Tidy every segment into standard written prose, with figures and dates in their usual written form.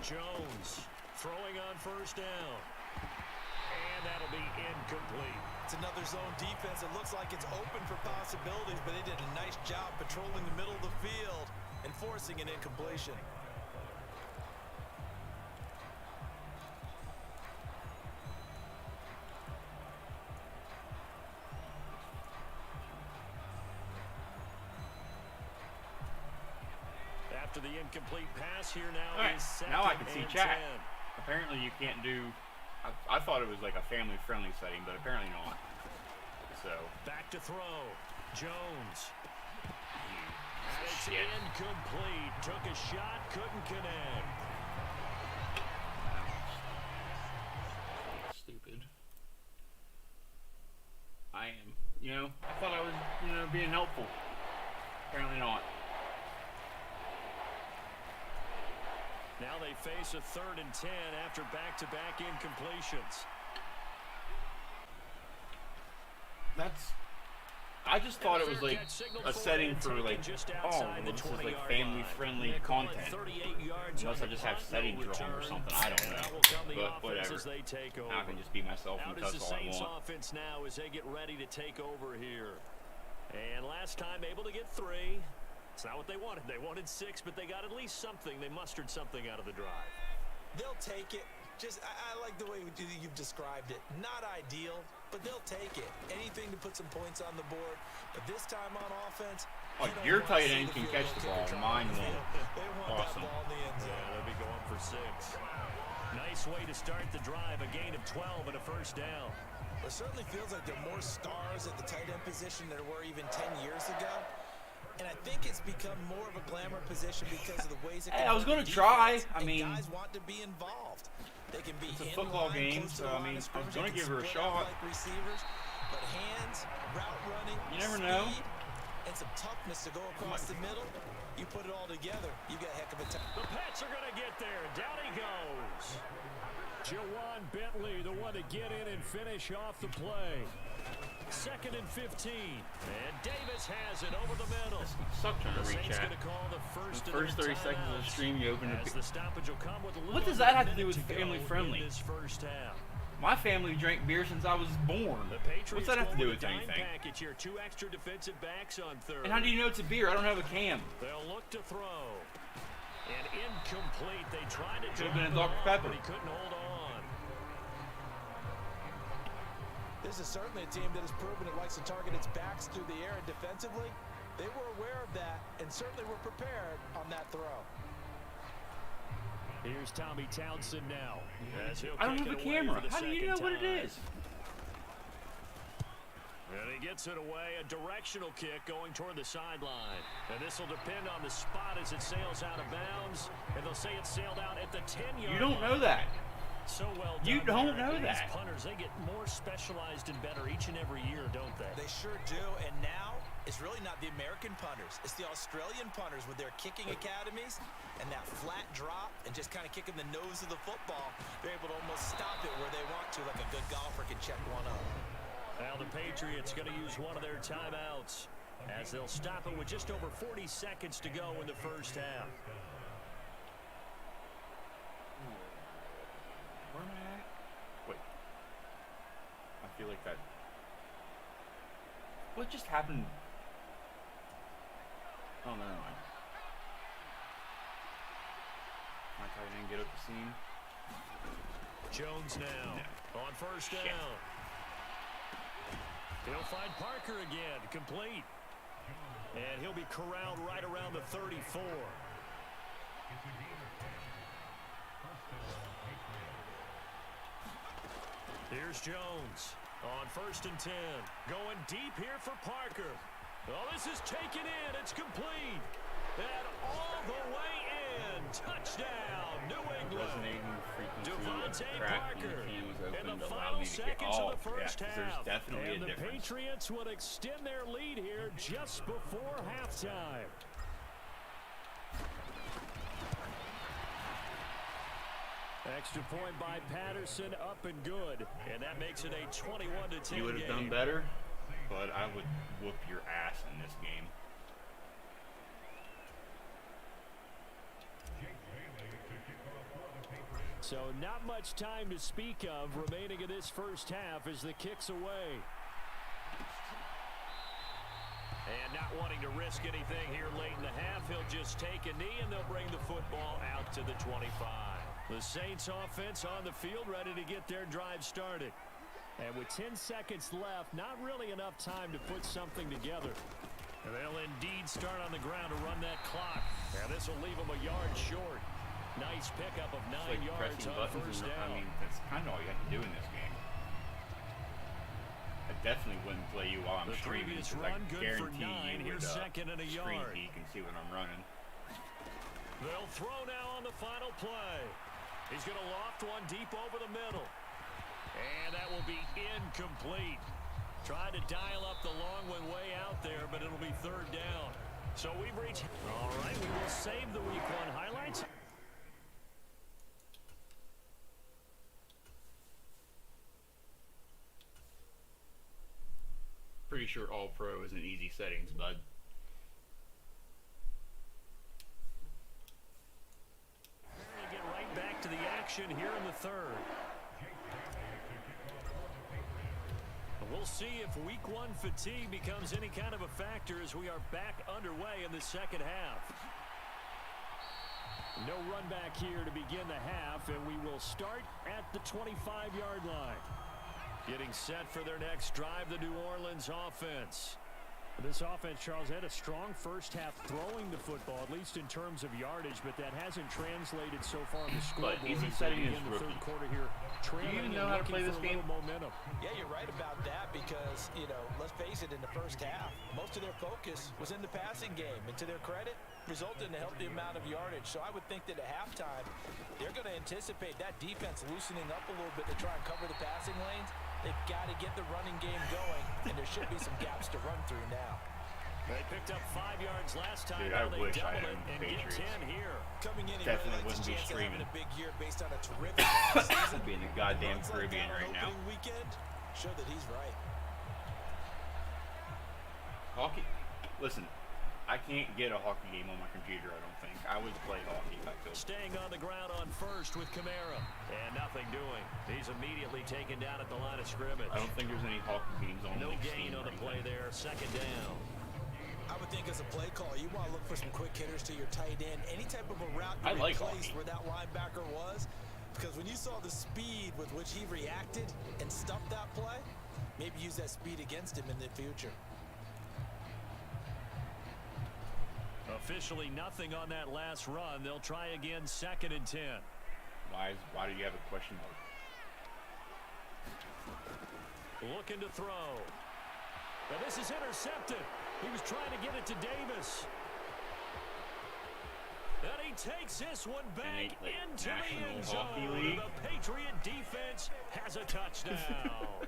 Jones throwing on first down. And that'll be incomplete. It's another zone defense. It looks like it's open for possibilities, but they did a nice job patrolling the middle of the field and forcing an incompletion. After the incomplete pass here now right, is second now I can see and chat. 10. Apparently you can't do... I thought it was like a family-friendly setting, but apparently not. So... Back to throw. Jones. It's Shit. incomplete. Took a shot, couldn't connect. Stupid. I am. You know, I thought I was, being helpful. Apparently not. Now they face a 3rd and 10 after back-to-back incompletions. I just thought it was like a setting for like, oh, this is like family-friendly content. Unless I just have settings wrong or something, I don't know. But whatever. Now I can just be myself and cuss all I want. Offense now as they get ready to take over here. And last time able to get 3. It's not what they wanted. They wanted 6, but they got at least something. They mustered something out of the drive. They'll take it. I like the way you've described it. Not ideal, but they'll take it. Anything to put some points on the board. But this time on offense, oh, your tight end can catch the ball. Mine won't. They want awesome. that ball in the end zone. Yeah, they'll be going for 6. Nice way to start the drive. A gain of 12 and a first down. It certainly feels like there are more stars at the tight end position than there were even 10 years ago. And I think it's become more of a glamour position because of the ways it Hey, I was going to try. I mean, guys want to be involved. They can be it's a football game, so I mean, I was going to give her a shot. Like receivers, but hands, route running, you never know. And some toughness to go across the middle. You put it all together, you got a heck of a time. The Pats are going to get there. Down he goes. Jawan Bentley, the one to get in and finish off the play. 2nd and 15. And Davis has it over the middle. Suck trying to reach at. The first 30 seconds of the stream, you open it. The stoppage will come with a what does that have to do with family friendly? This first half. My family drank beer since I was born. What's that have to do with anything? Here, 2 extra defensive backs on 3rd. And how do you know it's a beer? I don't have a can. They'll look to throw. And incomplete. They tried to could have been a Dr. Pepper. But he couldn't hold on. This is certainly a team that has proven it likes to target its backs through the air and defensively. They were aware of that and certainly were prepared on that throw. Here's Tommy Townsend now. I don't have a camera. How do you know what it is? And he gets it away. A directional kick going toward the sideline. And this will depend on the spot as it sails out of bounds. And they'll say it sailed out at the 10-yard line. You don't know that. So well done. You don't know that. These punters, they get more specialized and better each and every year, don't they? They sure do. And now it's really not the American punters. It's the Australian punters with their kicking academies and that flat drop and just kind of kicking the nose of the football. They're able to almost stop it where they want to, like a good golfer can check one up. Now the Patriots going to use one of their timeouts as they'll stop it with just over 40 seconds to go in the first half. Where am I at? Wait. I feel like that... What just happened? Oh, never mind. My tight end get up the seam. Jones now on first down. He'll find Parker again, complete. And he'll be corralled right around the 34. Here's Jones on 1st and 10. Going deep here for Parker. Oh, this is taken in. It's complete. And all the way in. Touchdown, New England. Devontae Parker in the final seconds of the first half. And the Patriots would extend their lead here just before halftime. Extra point by Patterson, up and good. And that makes it a 21-10 game. You would have done better, but I would whoop your ass in this game. So not much time to speak of remaining in this first half as the kick's away. And not wanting to risk anything here late in the half, he'll just take a knee and they'll bring the football out to the 25. The Saints offense on the field ready to get their drive started. And with 10 seconds left, not really enough time to put something together. And they'll indeed start on the ground to run that clock. And this will leave them a yard short. Nice pickup of 9 yards on first down. I mean, that's kind of all you have to do in this game. I definitely wouldn't play you while I'm streaming because I guarantee you with second and a screen yard. you can see what I'm running. They'll throw now on the final play. He's going to loft one deep over the middle. And that will be incomplete. Tried to dial up the long one way out there, but it'll be third down. So we've reached... All right, we will save the Week 1 highlights. Pretty sure All Pro is in easy settings, bud. We'll get right back to the action here in the third. We'll see if Week 1 fatigue becomes any kind of a factor as we are back underway in the second half. No run back here to begin the half, and we will start at the 25-yard line. Getting set for their next drive, the New Orleans offense. This offense, Charles, had a strong first half throwing the football, at least in terms of yardage, but that hasn't translated so far in the scoreboard. But easy setting is the rookie. Third quarter here, Do you even know how to play this game? Momentum. Yeah, you're right about that because, you know, let's face it, in the first half, most of their focus was in the passing game. And to their credit, resulted in a healthy amount of yardage. So I would think that at halftime, they're going to anticipate that defense loosening up a little bit to try and cover the passing lanes. They've got to get the running game going, and there should be some gaps to run through now. They picked up 5 yards last time. Dude, I wish I had and Patriots. get 10 here. Coming in, Definitely really wouldn't be streaming. A big year based on a terrific season. I'd be in the goddamn Caribbean right now. Weekend, show that he's right. Hockey? Listen, I can't get a hockey game on my computer, I don't think. I would play hockey if I could. Staying on the ground on first with Kamara. And nothing doing. He's immediately taken down at the line of scrimmage. I don't think there's any hockey games on No like gain Steam on the play there. Second down. I would think as a play call, you want to look for some quick hitters to your tight end. Any type of a route I to like replace hockey. where that linebacker was. Because when you saw the speed with which he reacted and stuffed that play, maybe use that speed against him in the future. Officially nothing on that last run. They'll try again, 2nd and 10. Why do you have a question mark? Looking to throw. Now this is intercepted. He was trying to get it to Davis. And he takes this one back into the end zone. The Patriot defense has a touchdown.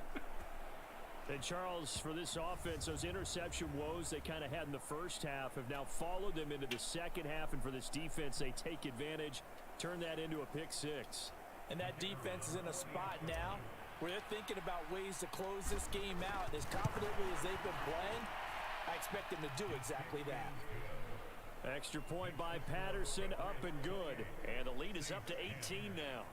And Charles, for this offense, those interception woes they kind of had in the first half have now followed them into the second half. And for this defense, they take advantage, turn that into a pick six. And that defense is in a spot now where they're thinking about ways to close this game out. And as confidently as they've been playing, I expect them to do exactly that. Extra point by Patterson, up and good. And the lead is up to 18 now.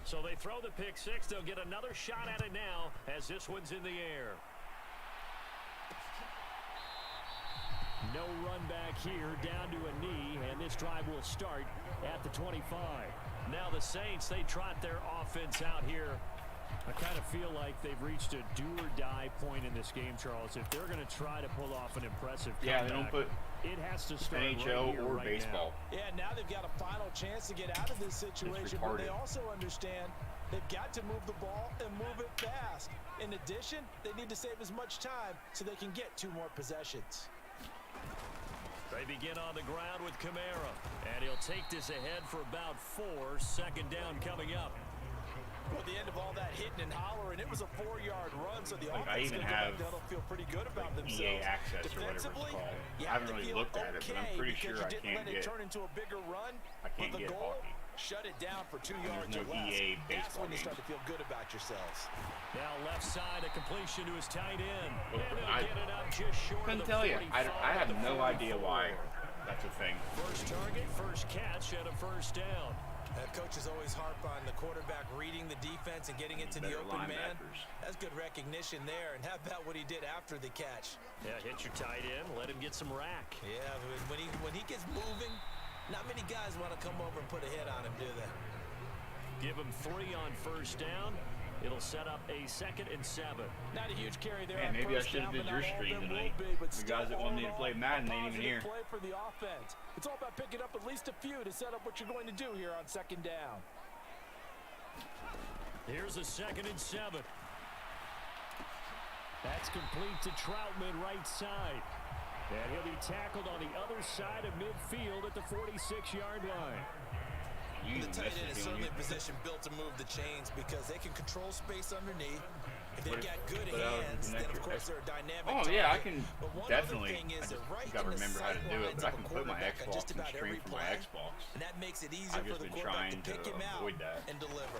So they throw the pick six. They'll get another shot at it now as this one's in the air. No run back here, down to a knee, and this drive will start at the 25. Now the Saints, they trot their offense out here. I kind of feel like they've reached a do-or-die point in this game, Charles. If they're going to try to pull off an impressive comeback, they don't put it has to start NHL right here, or right baseball. now. Yeah, now they've got a final chance to get out of this situation, but they also understand they've got to move the ball and move it fast. In addition, they need to save as much time so they can get 2 more possessions. They begin on the ground with Kamara, and he'll take this ahead for about 4. Second down coming up. Well, at the end of all that hitting and hollering, it was a 4-yard run, so the offense I even have feel pretty good about themselves. EA access or whatever it's called. I haven't really looked at it, but I'm pretty sure I can't get. Turn into a bigger run, I can't get hockey. Shut it down for 2 yards There's no or less. EA That's when you baseball start to feel good about yourselves. Now left side, a completion to his tight end. Well, And he'll get it up just short of Couldn't the tell you. 45 I have to no idea 44. why that's a thing. First target, first catch, and a first down. Coaches always harp on the quarterback reading the defense and getting it to the open man. That's good recognition there. And how about what he did after the catch? Yeah, hit your tight end, let him get some rack. Yeah, when he gets moving, not many guys want to come over and put a hit on him, do they? Give him 3 on first down. It'll set up a 2nd and 7. Not a huge carry there. Man, maybe I should have did your stream tonight. The guys that want me to play Madden ain't even here. Play for the offense. It's all about picking up at least a few to set up what you're going to do here on 2nd down. Here's a 2nd and 7. That's complete to Troutman, right side. And he'll be tackled on the other side of midfield at the 46-yard line. The tight end is certainly a position built to move the chains because they can control space underneath. If they've got good hands, then of course they're a dynamic target. Yeah, I can definitely. I just gotta remember how to do it, but I can put my Xbox and stream from my Xbox. And that makes it easier for the quarterback to pick him out and deliver.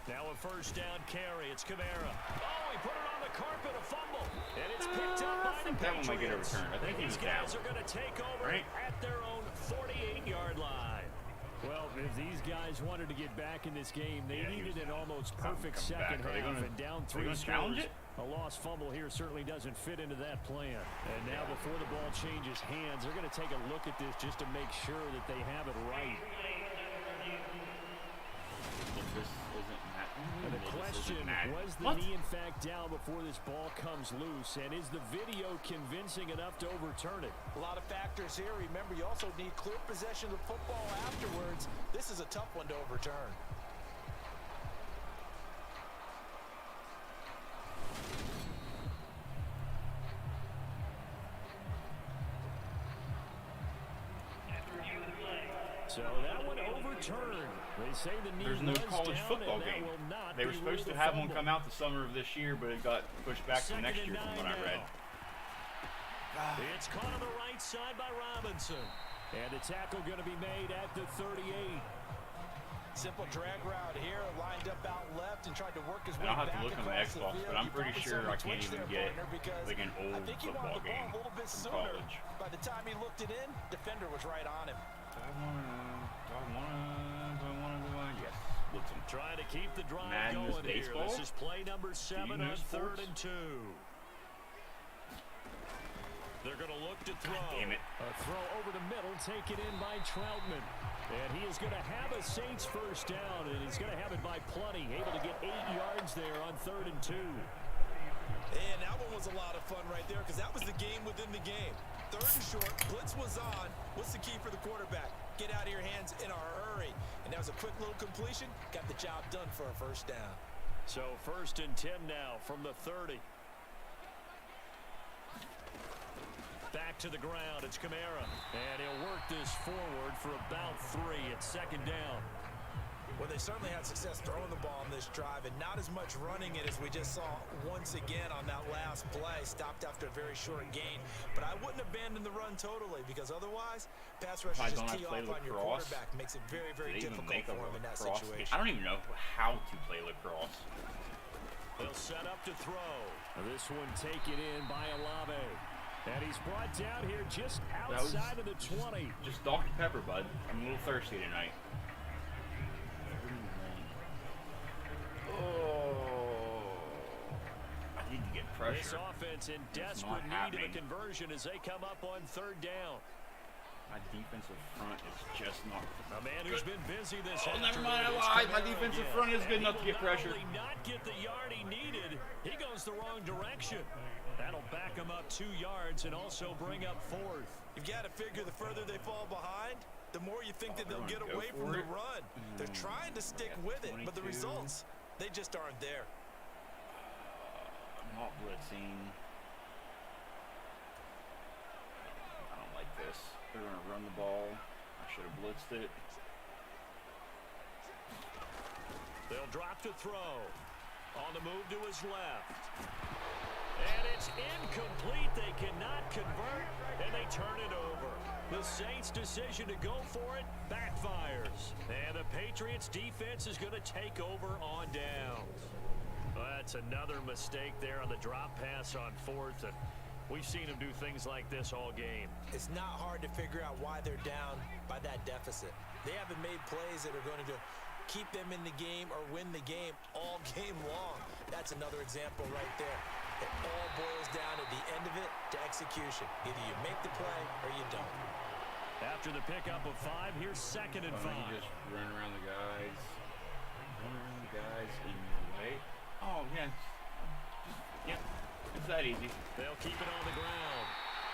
Now a first down carry. It's Kamara. Oh, he put it on the carpet, a fumble. And it's picked up by the Patriots. That one might get a return. I think these guys are going to take over at their own 48-yard line. Well, if these guys wanted to get back in this game, they needed an almost perfect second half and down 3 scores. A lost fumble here certainly doesn't fit into that plan. And now before the ball changes hands, they're going to take a look at this just to make sure that they have it right. And the question, was the knee in fact down before this ball comes loose? And is the video convincing enough to overturn it? A lot of factors here. Remember, you also need clear possession of the football afterwards. This is a tough one to overturn. So that one overturned. They say the knee There's no college football game. They were supposed to have one come out the summer of this year, but it got pushed back to next year from what I read. It's caught on the right side by Robinson. And the tackle going to be made at the 38. Simple drag route here, lined up out left and tried to work his way back. I'll have to look on my Xbox, but I'm pretty sure I can't even get like an old football game from college. By the time he looked it in, defender was right on him. Yes. Looks trying to keep the drive Madness going baseball? here. This is play number 7 on sports? 3rd and 2. They're going to look to throw. God damn it. A throw over the middle, taken in by Troutman. And he is going to have a Saints first down, and he's going to have it by plenty. Able to get 8 yards there on 3rd and 2. And that one was a lot of fun right there because that was the game within the game. 3rd and short, blitz was on. What's the key for the quarterback? Get out of your hands in a hurry. And that was a quick little completion. Got the job done for a first down. So 1st and 10 now from the 30. Back to the ground, it's Kamara. And he'll work this forward for about 3 at 2nd down. Well, they certainly had success throwing the ball on this drive and not as much running it as we just saw once again on that last play. Stopped after a very short gain. But I wouldn't abandon the run totally because otherwise, pass rushers just tee off on your quarterback. Makes it very, very difficult for him in that situation. I don't even know how to play lacrosse. They'll set up to throw. This one taken in by Olave. And he's brought down here just outside of the 20. Just Dr. Pepper, bud. I'm a little thirsty tonight. Oh, I need to get pressure. This offense in desperate need of a conversion as they come up on 3rd down. My defensive front is just not. A man who's been busy this afternoon. Never mind, I lied. My defensive front is good enough to get pressure. He will not get the yard he needed. He goes the wrong direction. That'll back him up 2 yards and also bring up 4th. You've got to figure the further they fall behind, the more you think that they'll get away from the run. They're trying to stick with it, but the results, they just aren't there. I'm not blitzing. I don't like this. They're going to run the ball. I should have blitzed it. They'll drop to throw. On the move to his left. And it's incomplete. They cannot convert, and they turn it over. The Saints' decision to go for it backfires. And the Patriots' defense is going to take over on downs. Well, that's another mistake there on the drop pass on 4th. And We've seen him do things like this all game. It's not hard to figure out why they're down by that deficit. They haven't made plays that are going to keep them in the game or win the game all game long. That's another example right there. It all boils down at the end of it to execution. Either you make the play or you don't. After the pickup of 5, here's 2nd and 5. You just run around the guys. Run around the guys in your way. Oh, yeah. It's that easy. They'll keep it on the ground.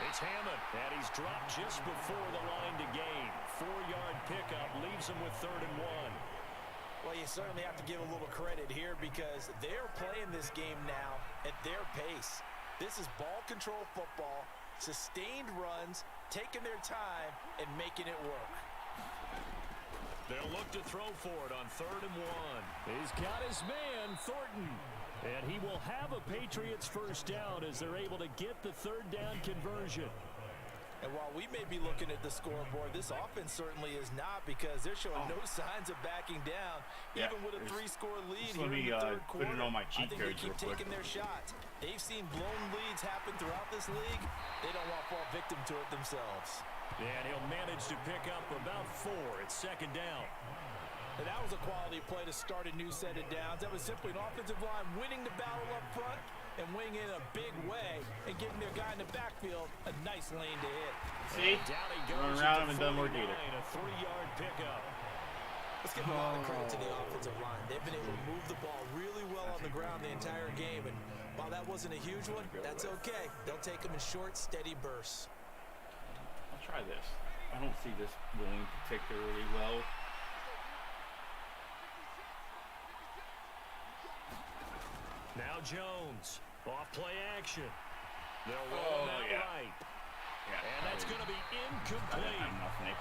It's Hammond, and he's dropped just before the line to gain. 4-yard pickup leaves him with 3rd and 1. Well, you certainly have to give a little credit here because they're playing this game now at their pace. This is ball control football, sustained runs, taking their time, and making it work. They'll look to throw for it on 3rd and 1. He's got his man, Thornton. And he will have a Patriots first down as they're able to get the 3rd down conversion. And while we may be looking at the scoreboard, this offense certainly is not because they're showing no signs of backing down. Even with a 3-score lead here in the 3rd quarter, I think they keep taking their shots. They've seen blown leads happen throughout this league. They don't want to fall victim to it themselves. And he'll manage to pick up about 4. It's 2nd down. And that was a quality play to start a new set of downs. That was simply an offensive line winning the battle up front and winning in a big way and giving their guy in the backfield a nice lane to hit. See? Run around him and done more data. A 3-yard pickup. Let's give a lot of credit to the offensive line. They've been able to move the ball really well on the ground the entire game. And while that wasn't a huge one, that's okay. They'll take them in short, steady bursts. I'll try this. I don't see this going particularly well. Now Jones, off play action. They'll roll that right. Yeah, and that's going to be incomplete.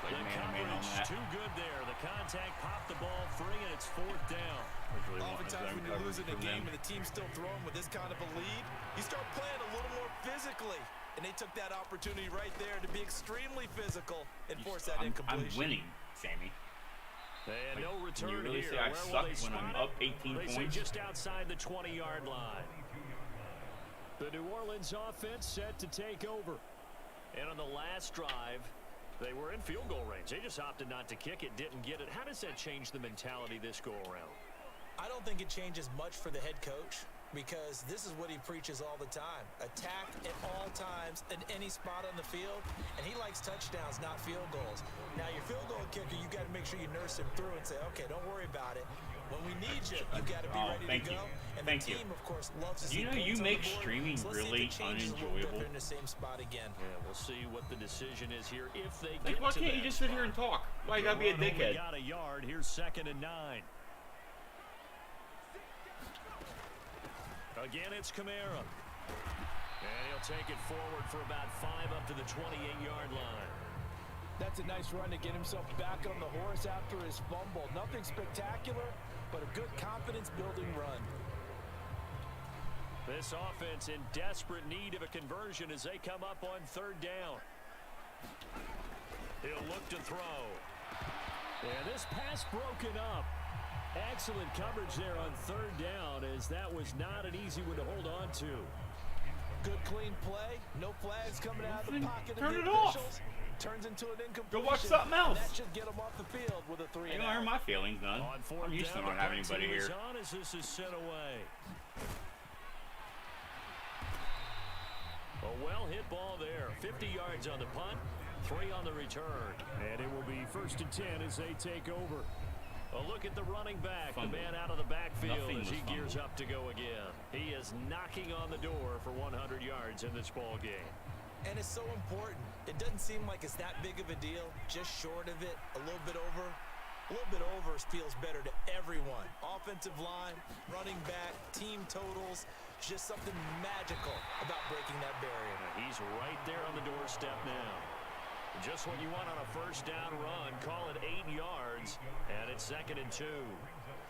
The coverage too good there. The contact popped the ball free, and it's 4th down. Really oftentimes when you're losing a game and the team's still throwing with this kind of a lead, you start playing a little more physically. And they took that opportunity right there to be extremely physical and force that incompletion. I'm winning, Sammy. And no return you really here. say I suck when I'm up 18 points? Just outside the 20-yard line. The New Orleans offense set to take over. And on the last drive, they were in field goal range. They just opted not to kick it, didn't get it. How does that change the mentality this go-around? I don't think it changes much for the head coach because this is what he preaches all the time. Attack at all times in any spot on the field, and he likes touchdowns, not field goals. Now, your field goal kicker, you got to make sure you nurse him through and say, okay, don't worry about it. When we need you, you got to be ready to go. And the team, of course, loves to see points on the board. You make streaming really unenjoyable. In the same spot again. Yeah, we'll see what the decision is here if they get why can't you just sit here and talk? Why you gotta be a dickhead? Got a yard. Here's 2nd and 9. Again, it's Kamara. And he'll take it forward for about 5 up to the 28-yard line. That's a nice run to get himself back on the horse after his fumble. Nothing spectacular, but a good confidence-building run. This offense in desperate need of a conversion as they come up on 3rd down. He'll look to throw. And this pass broken up. Excellent coverage there on 3rd down as that was not an easy one to hold on to. Good clean play. No flags coming out of the pocket Turn of it the off. officials. Turns into an incompletion. Go watch something else. That should get him off the field with a 3 and out. You don't hurt my feelings, none. I'm used to not having anybody here. As this is sent away. A well-hit ball there. 50 yards on the punt, 3 on the return. And it will be 1st and 10 as they take over. A look at the running back, the man out of the backfield as he gears up to go again. He is knocking on the door for 100 yards in this ball game. And it's so important. It doesn't seem like it's that big of a deal, just short of it, a little bit over. A little bit over feels better to everyone. Offensive line, running back, team totals, just something magical about breaking that barrier. He's right there on the doorstep now. Just what you want on a 1st down run. Call it 8 yards, and it's 2nd and 2.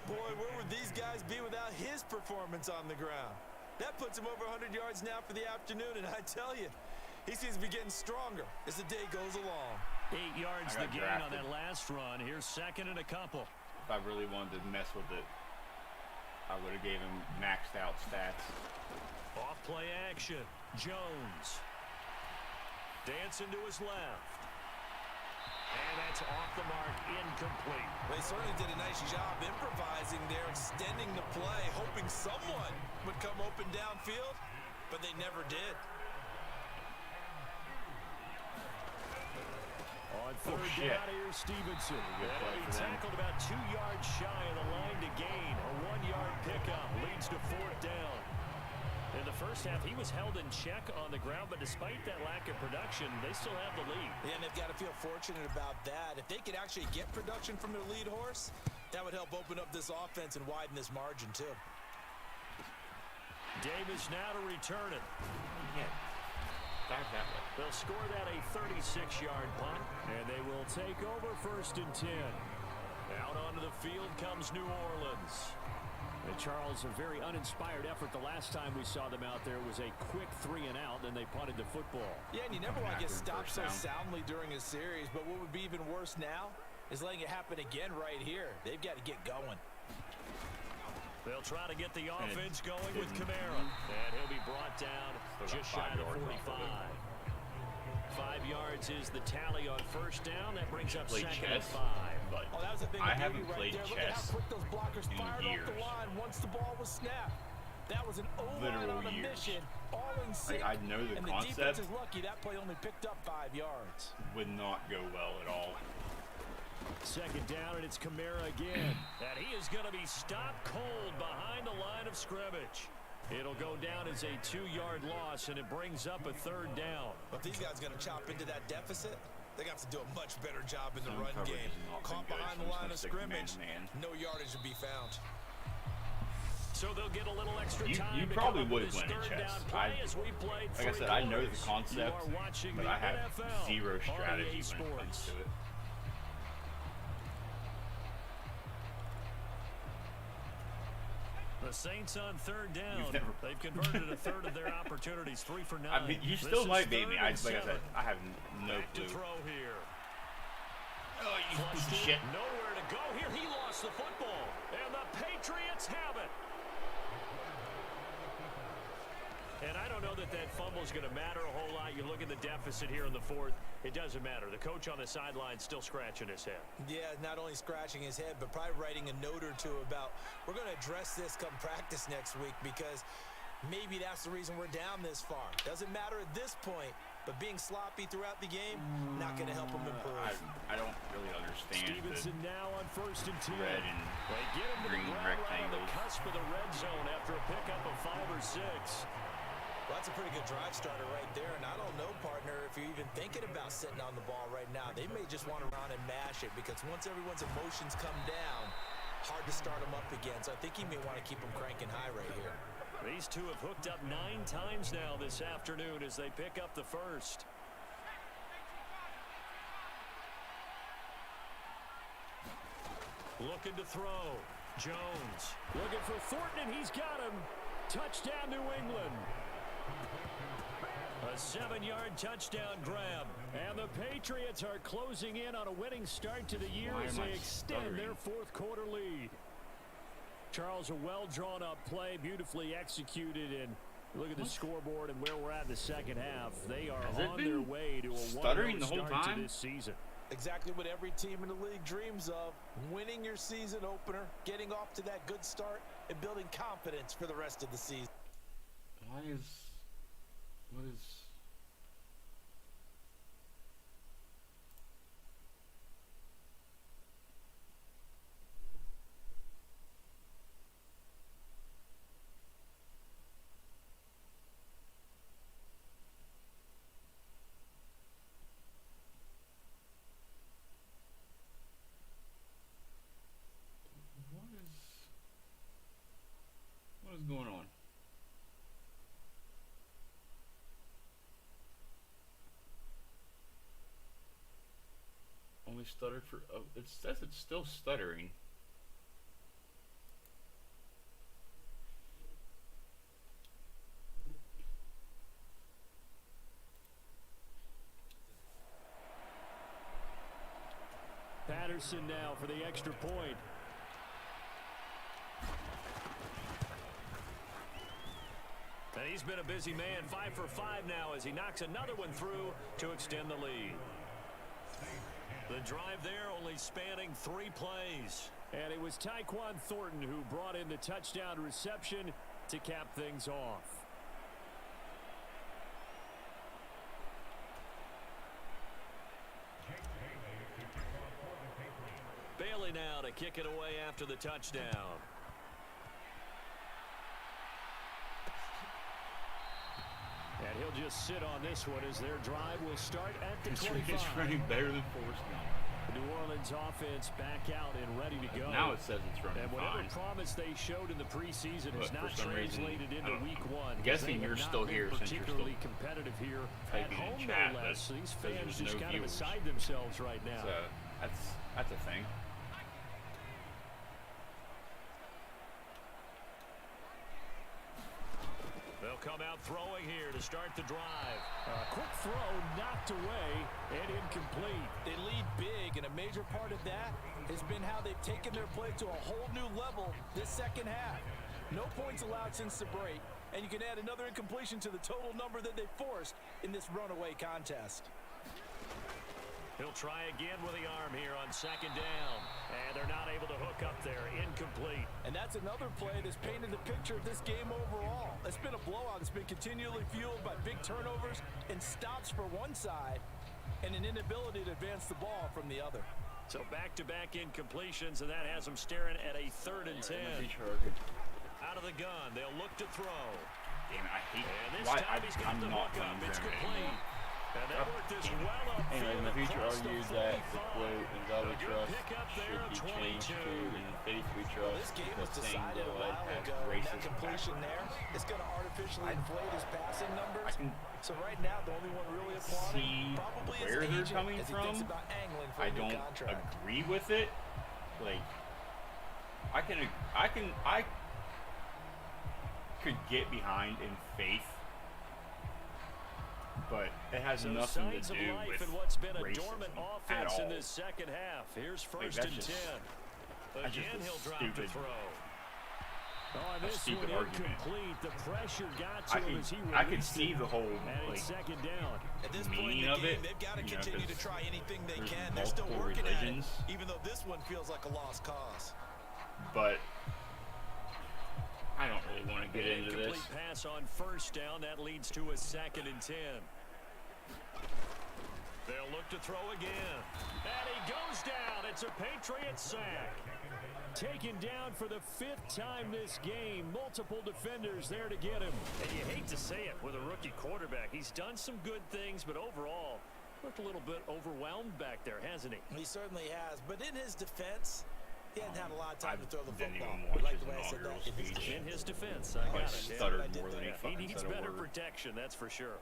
Boy, where would these guys be without his performance on the ground? That puts him over 100 yards now for the afternoon, and I tell you, he seems to be getting stronger as the day goes along. 8 yards the gain on that last run. Here's 2nd and a couple. If I really wanted to mess with it. I would have gave him maxed out stats. Off play action. Jones. Dancing to his left. And that's off the mark, incomplete. They certainly did a nice job improvising there, extending the play, hoping someone would come open downfield, but they never did. On third down here, Stevenson. That'll be tackled about 2 yards shy of the line to gain. A 1-yard pickup leads to fourth down. In the first half, he was held in check on the ground, but despite that lack of production, they still have the lead. Yeah, and they've got to feel fortunate about that. If they could actually get production from their lead horse, that would help open up this offense and widen this margin, too. Davis now to return it. Yeah. Back that way. They'll score that a 36-yard punt, and they will take over 1st and 10. Out onto the field comes New Orleans. And Charles, a very uninspired effort the last time we saw them out there was a quick 3-and-out, and they punted the football. Yeah, and you never want to get stopped so soundly during a series, but what would be even worse now is letting it happen again right here. They've got to get going. They'll try to get the offense going with Kamara, and he'll be brought down just shy of 45. 5 yards is the tally on first down. That brings up 2nd and 5. But that was a big I haven't played right chess Look at how quick those blockers fired in years. off the line once the ball was snapped. That was an O-line on a mission, all in sync. I know the and concept. The defense is lucky that play only picked up 5 yards. Would not go well at all. 2nd down, and it's Kamara again. And he is going to be stopped cold behind the line of scrimmage. It'll go down as a 2-yard loss, and it brings up a 3rd down. If these guys are going to chop into that deficit, they're going to have to do a much better job in the run game. Caught behind the line of scrimmage, no yardage to be found. So they'll get a little extra time. You probably would win in chess. Like I said, I know the concept, but I have zero strategy when it comes to it. The Saints on 3rd down. They've converted a third of their opportunities, 3 for 9. I mean, you still might beat me. Like I said, I have no Back clue. to throw here. Oh, you piece of shit. Nowhere to go here. He lost the football, and the Patriots have it. And I don't know that fumble is going to matter a whole lot. You look at the deficit here in the 4th. It doesn't matter. The coach on the sideline still scratching his head. Yeah, not only scratching his head, but probably writing a note or two about we're going to address this come practice next week because maybe that's the reason we're down this far. Doesn't matter at this point, but being sloppy throughout the game, not going to help him improve. I don't really understand Stevenson now on 1st and 10. red and they get him green rectangles. Right on the cusp of the red zone after a pickup of 5 or 6. Well, that's a pretty good drive starter right there, and I don't know, partner, if you're even thinking about sitting on the ball right now. They may just want to run and mash it because once everyone's emotions come down, hard to start them up again. So I think he may want to keep them cranking high right here. These two have hooked up 9 times now this afternoon as they pick up the first. Looking to throw. Jones looking for Thornton, and he's got him. Touchdown, New England. A 7-yard touchdown grab. And the Patriots are closing in on a winning start to the year as they extend their 4th quarter lead. Charles, a well-drawn-up play, beautifully executed, and look at the scoreboard and where we're at in the 2nd half. They are on their way to a 1-0 start to this season. Exactly what every team in the league dreams of. Winning your season opener, getting off to that good start, and building confidence for the rest of the season. What is going on? Only stuttered for it says it's still stuttering. Patterson now for the extra point. been a busy man. 5 for 5 now as he knocks another one through to extend the lead. The drive there only spanning 3 plays. And it was Tyquan Thornton who brought in the touchdown reception to cap things off. Bailey now to kick it away after the touchdown. And he'll just sit on this one as their drive will start at the 25. It's running better than Forrest Gump. The New Orleans offense back out and ready to go. Now it says it's running and whatever fine. promise they showed in the preseason has not translated into week 1. I'm guessing you're still here since you're still competitive here at typing home, in chat, no less. but These fans just no kind of viewers. beside themselves right now. So that's a thing. They'll come out throwing here to start the drive. Quick throw knocked away and incomplete. They lead big, and a major part of that has been how they've taken their play to a whole new level this second half. No points allowed since the break, and you can add another incompletion to the total number that they forced in this runaway contest. He'll try again with the arm here on second down. And they're not able to hook up there. Incomplete. And that's another play that's painted the picture of this game overall. It's been a blowout. It's been continually fueled by big turnovers and stops for one side and an inability to advance the ball from the other. So back-to-back incompletions, and that has them staring at a 3rd and 10. Out of the gun, they'll look to throw. Damn it, I hate and this why time he's got I'm the not hook up. playing It's Grammy complete. anymore. And they worked this well up. Anyway, in the future, I'll use that the quote and Dollar Trust pickup there, should be changed 22. to in faith we trust. This game was because saying decided a God while has ago. That racist completion there is going to artificially inflate his passing numbers. So right now, the only one really applauding see probably where his they're agent coming as he from. thinks about angling for I a new don't contract. agree with it. Like, I could get behind in faith, but it has So nothing to signs of do life with in what's been a racism dormant at offense all. in this second half. Here's first that's and just- 10. that's just Again, a he'll drop to stupid- throw. Oh, this stupid one argument. incomplete. The pressure got to I him can as he I can released see it. the whole And like it's second down. At this point in meaning the of game, it. they've got to you know, continue to 'cause try anything they there's can. They're still multiple working religions. at it, even though this one feels like a lost cause. But I don't really want to get An into this. incomplete pass on first down. That leads to a 2nd and 10. They'll look to throw again. And he goes down. It's a Patriots sack. Taken down for the 5th time this game. Multiple defenders there to get him. And you hate to say it with a rookie quarterback. He's done some good things, but overall, looked a little bit overwhelmed back there, hasn't he? He certainly has. But in his defense, he hadn't had a lot of time to throw the didn't football. even watch Like his the way I said that. inaugural speech. In his defense, I got I it. stuttered I did more than he that. fucking He needs said a better word. protection, that's for sure.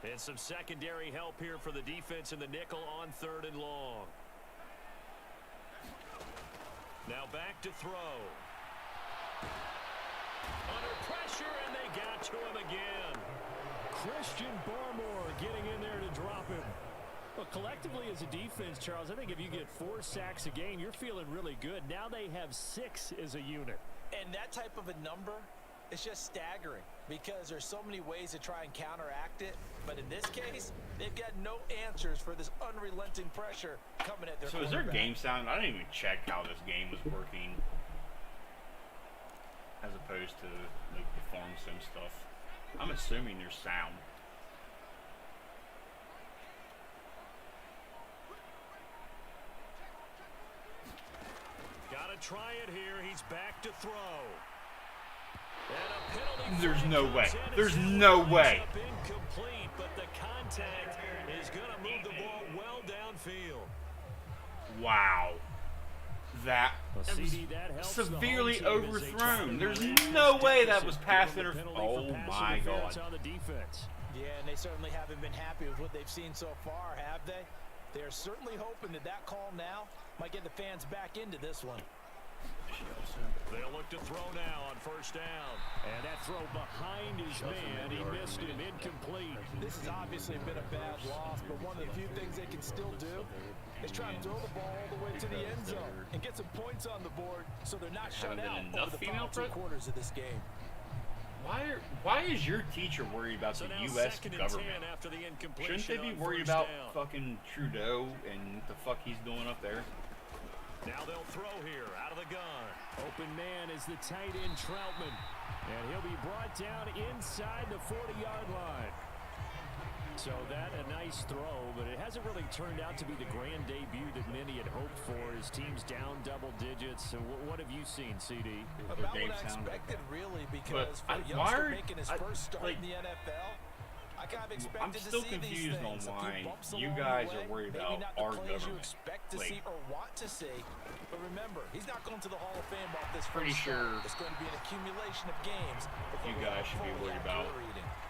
And some secondary help here for the defense in the nickel on 3rd and long. Now back to throw. Under pressure, and they got to him again. Christian Barmore getting in there to drop him. Well, collectively as a defense, Charles, I think if you get 4 sacks a game, you're feeling really good. Now they have 6 as a unit. And that type of a number is just staggering because there's so many ways to try and counteract it. But in this case, they've got no answers for this unrelenting pressure coming at their So is their quarterback. game sound? I didn't even check how this game was working as opposed to like the farm sim stuff. I'm assuming there's sound. Gotta try it here. He's back to throw. And a penalty There's flag no comes way. in as There's that no winds way. up incomplete, but the contact is going to move the ball well downfield. Wow. That was CD, that helps the home severely team as they try to overthrown. There's manage no this way that deficit. was pass Give them a interference. penalty for Oh pass my interference God. on the defense. Yeah, and they certainly haven't been happy with what they've seen so far, have they? They're certainly hoping that that call now might get the fans back into this one. They'll look to throw now on first down. And that throw behind his man. He missed him. Incomplete. This has obviously been a bad loss, but one of the few things they can still do is try and throw the ball all the way to the end zone and get some points on the board so they're not shut Haven't been out enough over the female final 2 pro- quarters of this game. Why is your teacher worried about the U.S. government? Shouldn't they be worried about fucking Trudeau and what the fuck he's doing up there? Now they'll throw here out of the gun. Open man is the tight end Troutman. And he'll be brought down inside the 40-yard line. So that a nice throw, but it hasn't really turned out to be the grand debut that many had hoped for. His team's down double digits. So what have you seen, CD? About what I expected, really, because for a youngster making his first start in the NFL, I kind of expected I'm still to see confused on these why bumps you along guys the way, are worried maybe about not the our plays you government. expect to see or want to see. But remember, he's not going to the Hall of Fame off this Pretty first sure start. It's going to be an accumulation of games. you guys should be worried about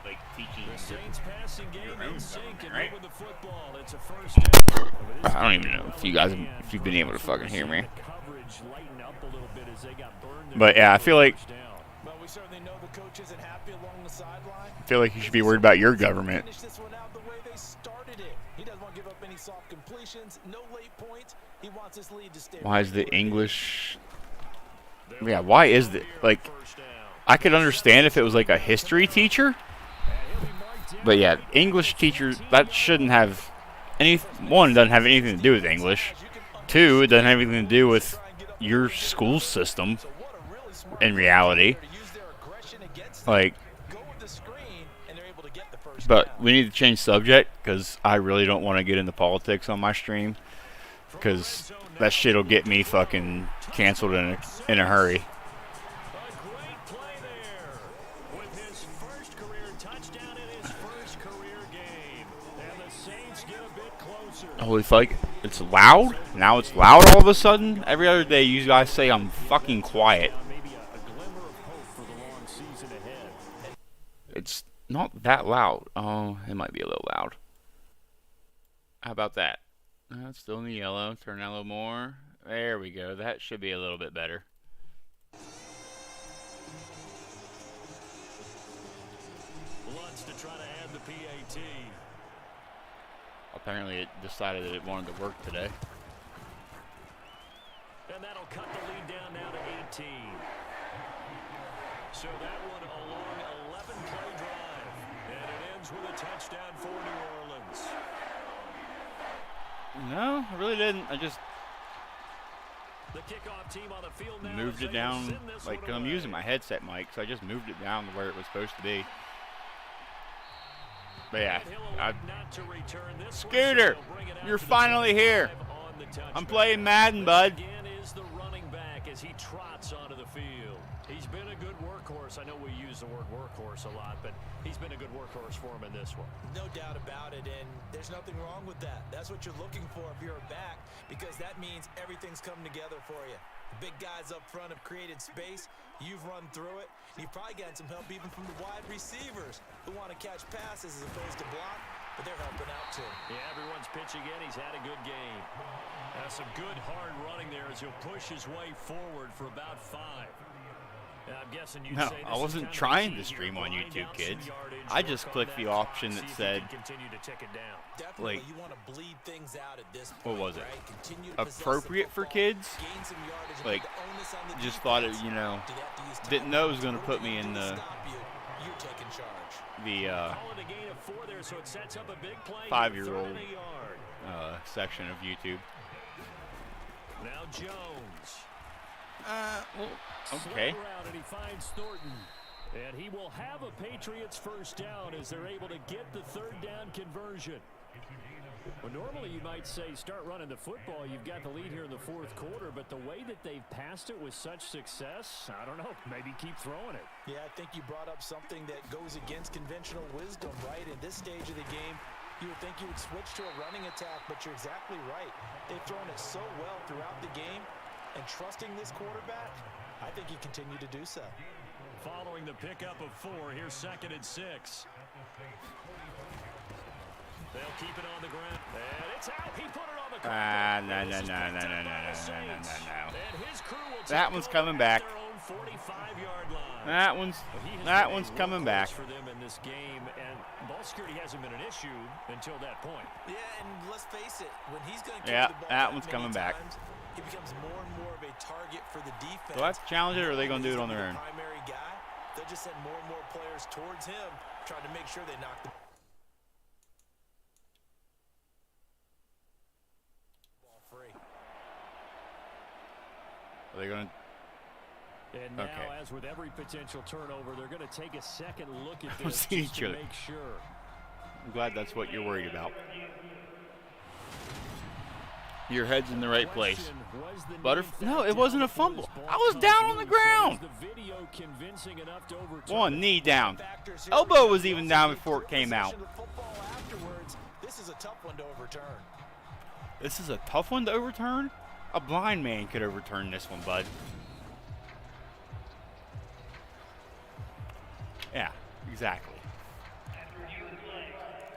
like teaching The Saints passing game in sync and right? with the football. It's a first down. I don't even know if you guys, if you've been able to fucking hear me. But yeah, I feel like Well, we certainly know the coach isn't happy along the sideline. I feel like you should be worried about your government. Finish this one out the way they started it. He doesn't want to give up any soft completions, no late points. He wants his lead to stay. Why is the English? Yeah, why is the like? I could understand if it was like a history teacher, but yeah, English teachers that shouldn't have any. One, it doesn't have anything to do with English. Two, it doesn't have anything to do with your school system. In reality, like. But we need to change subject because I really don't want to get into politics on my stream because that shit'll get me fucking canceled in a hurry. Holy fuck, it's loud? Now it's loud all of a sudden? Every other day you guys say I'm fucking quiet. It's not that loud. Oh, it might be a little loud. How about that? It's still in the yellow. Turn that a little more. There we go. That should be a little bit better. Lutz to try to add the PAT. Apparently it decided that it wanted to work today. And that'll cut the lead down now to 18. So that one a long 11-play drive. And it ends with a touchdown for New Orleans. No, I really didn't. I just The kickoff team on the field now moved it down. Like, I'm using my headset mic, so I just moved it down to where it was supposed to be. But yeah, Scooter, you're finally here. I'm playing Madden, bud. Again is the running back as he trots onto the field. He's been a good workhorse. I know we use the word workhorse a lot, but he's been a good workhorse for him in this one. No doubt about it, and there's nothing wrong with that. That's what you're looking for if you're a back, because that means everything's come together for you. The big guys up front have created space. You've run through it. You've probably gotten some help even from the wide receivers who want to catch passes as opposed to block, but they're helping out too. Yeah, everyone's pitching in. He's had a good game. Some good hard running there as he'll push his way forward for about 5. I'm guessing you'd No, say this I wasn't trying to stream on YouTube, kids. I just clicked the option that said, like, you want to bleed things out at this what point, was it? right? Continue to possess Appropriate the for football, kids? gain some yardage, and Like, put the onus on the just defense. thought it, you know, Do they have to use didn't timeouts? know it was going to What put do they me in do to the stop you? You're taking charge. Calling a gain of 4 there, so it sets up a big play. 5-year-old 3rd and a yard. section of YouTube. Now Jones. Well, okay. Slid around and he finds Thornton. And he will have a Patriots first down as they're able to get the 3rd down conversion. Well, normally you might say start running the football. You've got the lead here in the 4th quarter, but the way that they've passed it with such success, I don't know, maybe keep throwing it. Yeah, I think you brought up something that goes against conventional wisdom, right? In this stage of the game, you would think you would switch to a running attack, but you're exactly right. They've thrown it so well throughout the game, and trusting this quarterback, I think you continue to do so. Following the pickup of 4, here's 2nd and 6. They'll keep it on the ground. And it's out. He put it on the ground. No. And his crew will That one's coming back. their own 45-yard line. That one's coming back. For them in this game, and ball security hasn't been an issue until that point. Yeah, and let's face it, when he's going to Yeah, carry the ball that one's coming back. times, he becomes more and more of a target for the defense. Do I have to challenge it, or are they going to do it on their own? Primary guy. they'll just send more and more players towards him, trying to make sure they knock the ball free. Are they going to... And now, as with every potential turnover, they're going to take a second look at this just to make sure. I'm glad that's what you're worried about. Your head's in the right place. No, it wasn't a fumble. I was down on the ground. One knee down. Elbow was even down before it came out. This is a tough one to overturn. This is a tough one to overturn? A blind man could overturn this one, bud. Yeah, exactly.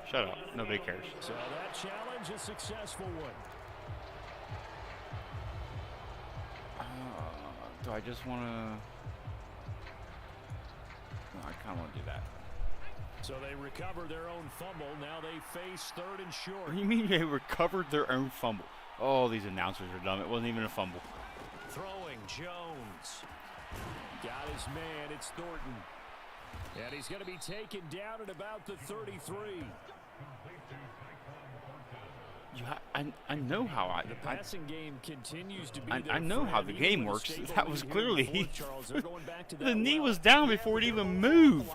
Shut up. Nobody cares. So that challenge, a successful one. Do I just want to... No, I kind of want to do that. So they recover their own fumble. Now they face 3rd and short. What do you mean they recovered their own fumble? Oh, these announcers are dumb. It wasn't even a fumble. Throwing Jones. Got his man. It's Thornton. And he's going to be taken down at about the 33. I know how the passing game continues to be I know how the game works. That was clearly the knee was down before it even moved.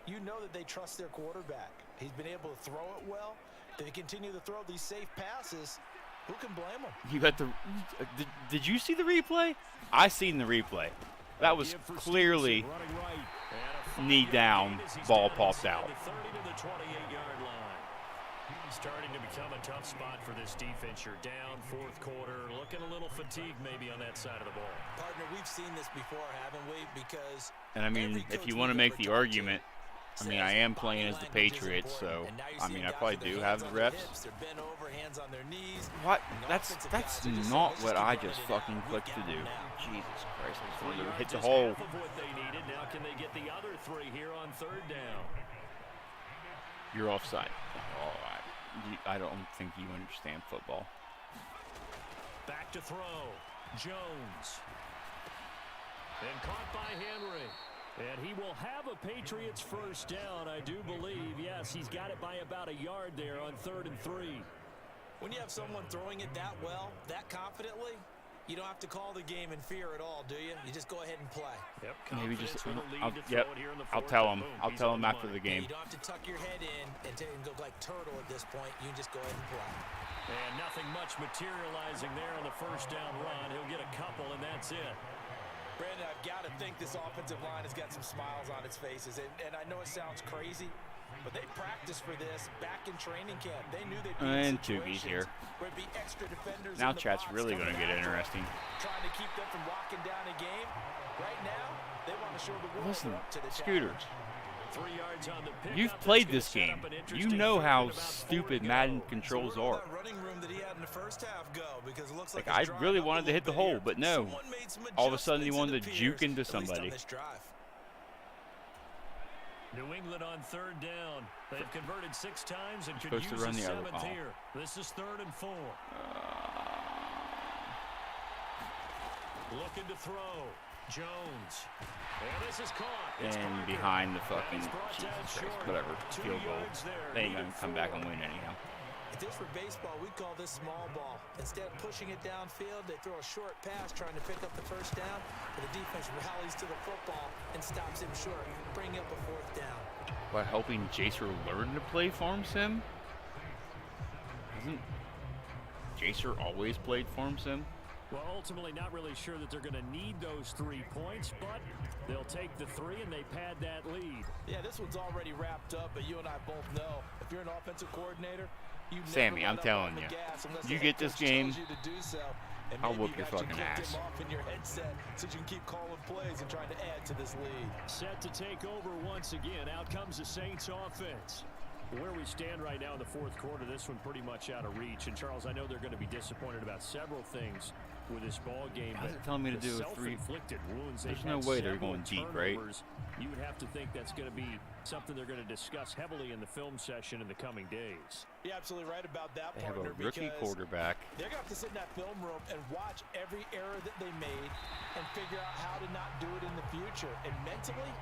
You know that they trust their quarterback. He's been able to throw it well. They continue to throw these safe passes. Who can blame them? You got the. Did you see the replay? I seen the replay. That was clearly knee down, ball popped out. Starting to become a tough spot for this defense. You're down 4th quarter, looking a little fatigued maybe on that side of the ball. Partner, we've seen this before, haven't we? Because and I mean, if you want to make the argument, I mean, I am playing as the Patriots, so I mean, I probably do have the refs. What? That's not what I just fucking clicked to do. Jesus Christ! I just wanted to hit the hole. Now can they get the other 3 here on 3rd down? You're offside. Oh, I don't think you understand football. Back to throw. Jones. And caught by Henry. And he will have a Patriots 1st down, I do believe. Yes, he's got it by about a yard there on 3rd and 3. When you have someone throwing it that well, that confidently, you don't have to call the game in fear at all, do you? You just go ahead and play. Yep. Maybe just, I'll tell him. I'll tell him after the game. You don't have to tuck your head in and go like turtle at this point. You just go ahead and play. And nothing much materializing there on the 1st down run. He'll get a couple, and that's it. Brandon, I've got to think this offensive line has got some smiles on its faces. And I know it sounds crazy, but they practiced for this back in training camp. They knew they'd be in situations here. Where it'd be extra defenders now in the chat's box really going to get interesting. Trying to keep them from locking down a game. Right now, they want to show the world Listen, to the Scooter. 3 yards on the pickup. You've played this game. You know how stupid Madden controls are. Like, I really wanted to hit the hole, but no. All of a sudden, he wanted to juke into somebody. New England on 3rd down. They've converted 6 times and could use to run a the 7th here. This is 3rd and 4. Looking to throw. Jones. And this is caught. And behind the fucking Jesus Christ, whatever, field goal. They ain't gonna come back and win anyhow. If this were baseball, we'd call this small ball. Instead of pushing it downfield, they throw a short pass trying to pick up the 1st down, but the defense rallies to the football and stops him short, bringing up a 4th down. By helping Jacer learn to play Farm Sim? Hasn't Jacer always played Farm Sim? Well, ultimately, not really sure that they're going to need those 3 points, but they'll take the 3 and they pad that lead. Yeah, this one's already wrapped up, but you and I both know if you're an offensive coordinator, you Sammy, I'm telling you, you get this game, I'll whoop your fucking ass. In your headset so you can keep calling plays and trying to add to this lead. Set to take over once again. Out comes the Saints offense. Where we stand right now in the 4th quarter, this one pretty much out of reach. And, Charles, I know they're going to be disappointed about several things. with this ball game. How's it telling me to do a 3? Wounds, there's no way they're going deep, right? You would have to think that's going to be something they're going to discuss heavily in the film session in the coming days. You're absolutely right about that, they have partner, a rookie quarterback. They're going to have to sit in that film room and watch every error that they made and figure out how to not do it in the future. And mentally,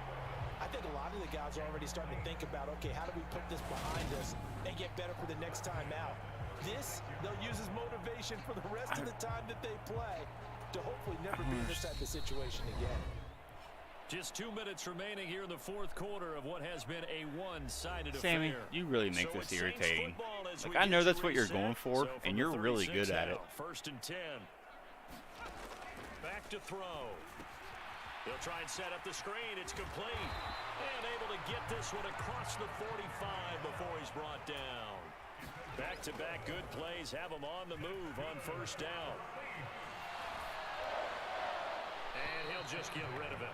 I think a lot of the guys are already starting to think about, okay, how do we put this behind us and get better for the next time out? This, they'll use as motivation for the rest of the time that they play to hopefully never be in this type of situation again. Just 2 minutes remaining here in the fourth quarter of what has been a one-sided Sammy, affair. you really make this irritating. Like, I know that's what you're going for, and you're really good at it. 1st and 10. Back to throw. They'll try and set up the screen. It's complete. And able to get this one across the 45 before he's brought down. Back-to-back good plays have him on the move on 1st down. And he'll just get rid of it.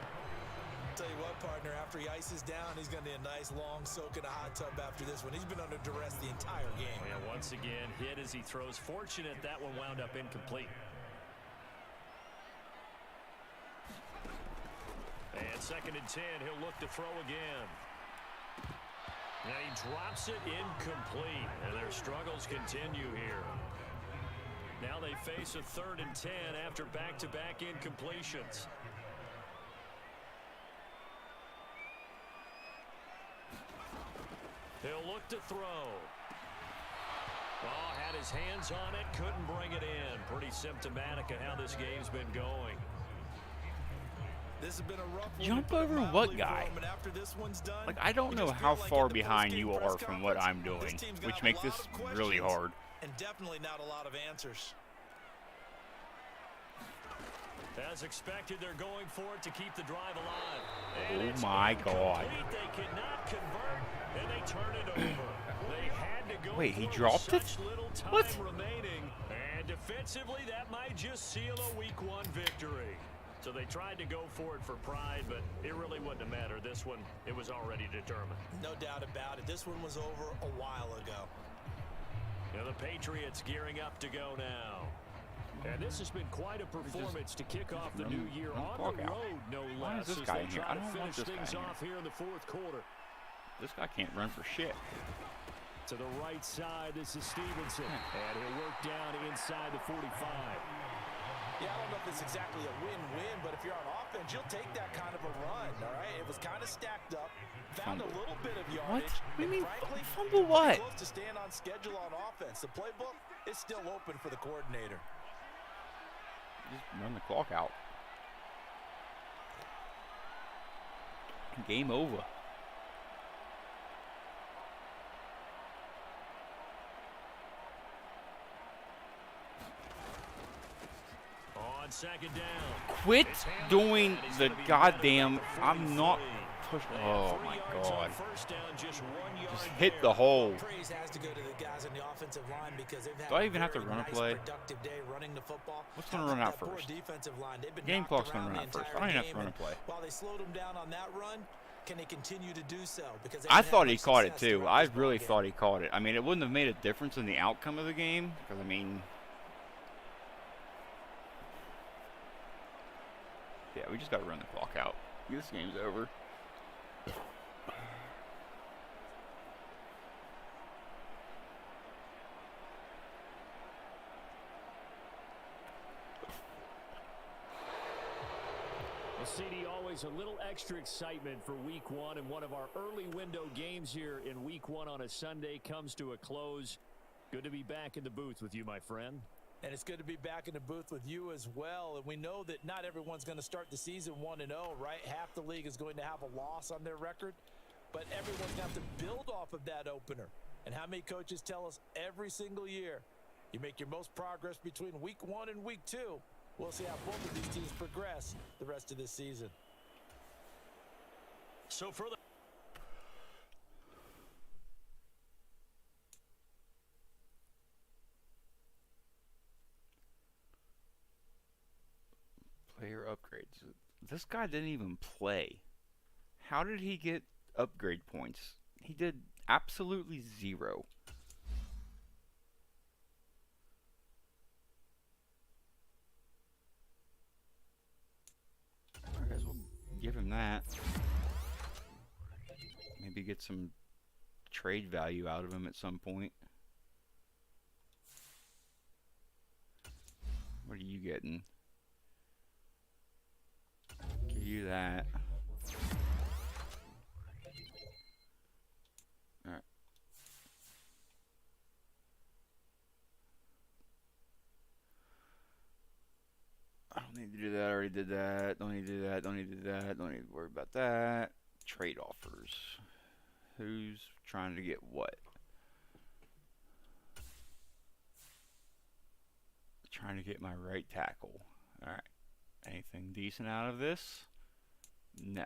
Tell you what, partner, after he ices down, he's going to need a nice long soak in a hot tub after this one. He's been under duress the entire game. And once again, hit as he throws. Fortunate that one wound up incomplete. And 2nd and 10, he'll look to throw again. Now he drops it incomplete, and their struggles continue here. Now they face a 3rd and 10 after back-to-back incompletions. He'll look to throw. Oh, had his hands on it, couldn't bring it in. Pretty symptomatic of how this game's been going. This has been a rough Jump over what guy? Like, I don't know how far behind you are from what I'm doing, which makes this really hard. And definitely not a lot of answers. As expected, they're going for it to keep the drive alive. And oh my God. They cannot convert, and they turn it over. They had to go. Wait, he dropped it? What? Remaining, and defensively, that might just seal a Week 1 victory. So they tried to go for it for pride, but it really wouldn't have mattered. This one, it was already determined. No doubt about it. This one was over a while ago. Now the Patriots gearing up to go now. And this has been quite a performance to kick off the new year on the road, no less. Why is this guy in here? I don't want this guy in here. Off here in the fourth quarter. This guy can't run for shit. To the right side, this is Stevenson. And he'll work down inside the 45. Yeah, I don't know if it's exactly a win-win, but if you're on offense, you'll take that kind of a run, all right? It was kind of stacked up, found a little bit of yardage. What? What do you mean, frankly, fumble what? close to staying on schedule on offense. The playbook is still open for the coordinator. Just run the clock out. Game over. On 2nd down. Quit doing the goddamn. I'm not pushing. Oh my God. Just hit the hole. Praise has to go to the guys on the offensive line because they've had Do I even have to run a play? productive day running the football. What's going to run out first? Defensive line. They've been Game knocked clock's going to around run out the first. I entire don't even have to game, run a and play. While they slowed him down on that run, can they continue to do so? Because I thought he caught it too. I really thought he caught it. I mean, it wouldn't have made a difference in the outcome of the game because, I mean, yeah, we just got to run the clock out. This game's over. Well, CD, always a little extra excitement for Week 1, and one of our early window games here in Week 1 on a Sunday comes to a close. Good to be back in the booth with you, my friend. And it's good to be back in the booth with you as well. And we know that not everyone's going to start the season 1-0, right? Half the league is going to have a loss on their record. But everyone's going to have to build off of that opener. And how many coaches tell us every single year, you make your most progress between Week 1 and Week 2. We'll see how both of these teams progress the rest of this season. So for the player upgrades. This guy didn't even play. How did he get upgrade points? He did absolutely zero. give him that. Maybe get some trade value out of him at some point. What are you getting? Give you that. Alright. I don't need to do that. I already did that. Don't need to do that. Don't need to do that. Don't need to worry about that. Trade offers. Who's trying to get what? Trying to get my right tackle. Alright. Anything decent out of this? No.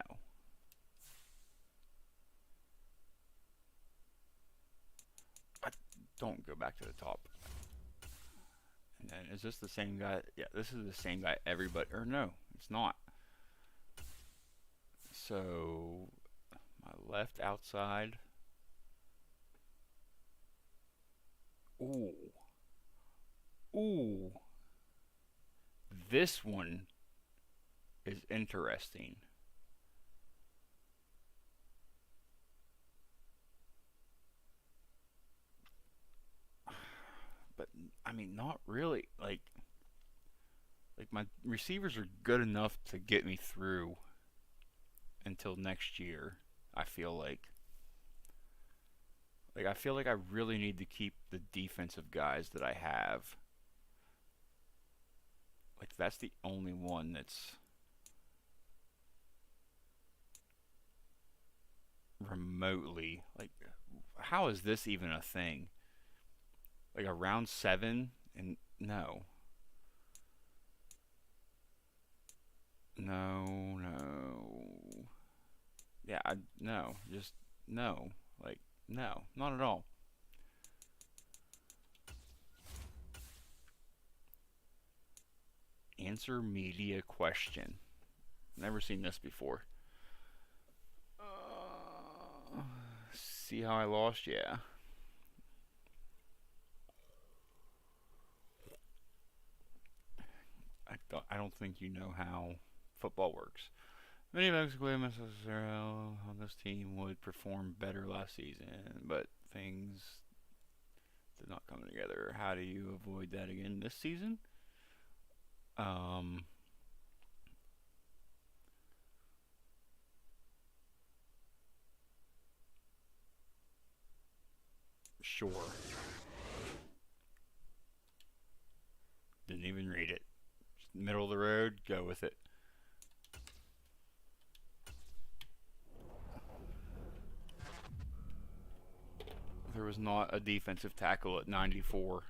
Don't go back to the top. And then, is this the same guy? Yeah, this is the same guy everybody, or no, it's not. So, my left outside. Ooh. Ooh. This one is interesting. But I mean, not really. Like my receivers are good enough to get me through until next year. I feel like I feel like I really need to keep the defensive guys that I have. Like, that's the only one that's remotely, like, how is this even a thing? Like a round 7, and no. No. Yeah, no, just no. Like, no, not at all. Answer media question. Never seen this before. See how I lost? Yeah. I don't think you know how football works. Many Mexican on this team would perform better last season, but things did not come together. How do you avoid that again this season? Sure. Didn't even read it. Just middle of the road, go with it. There was not a defensive tackle at 94.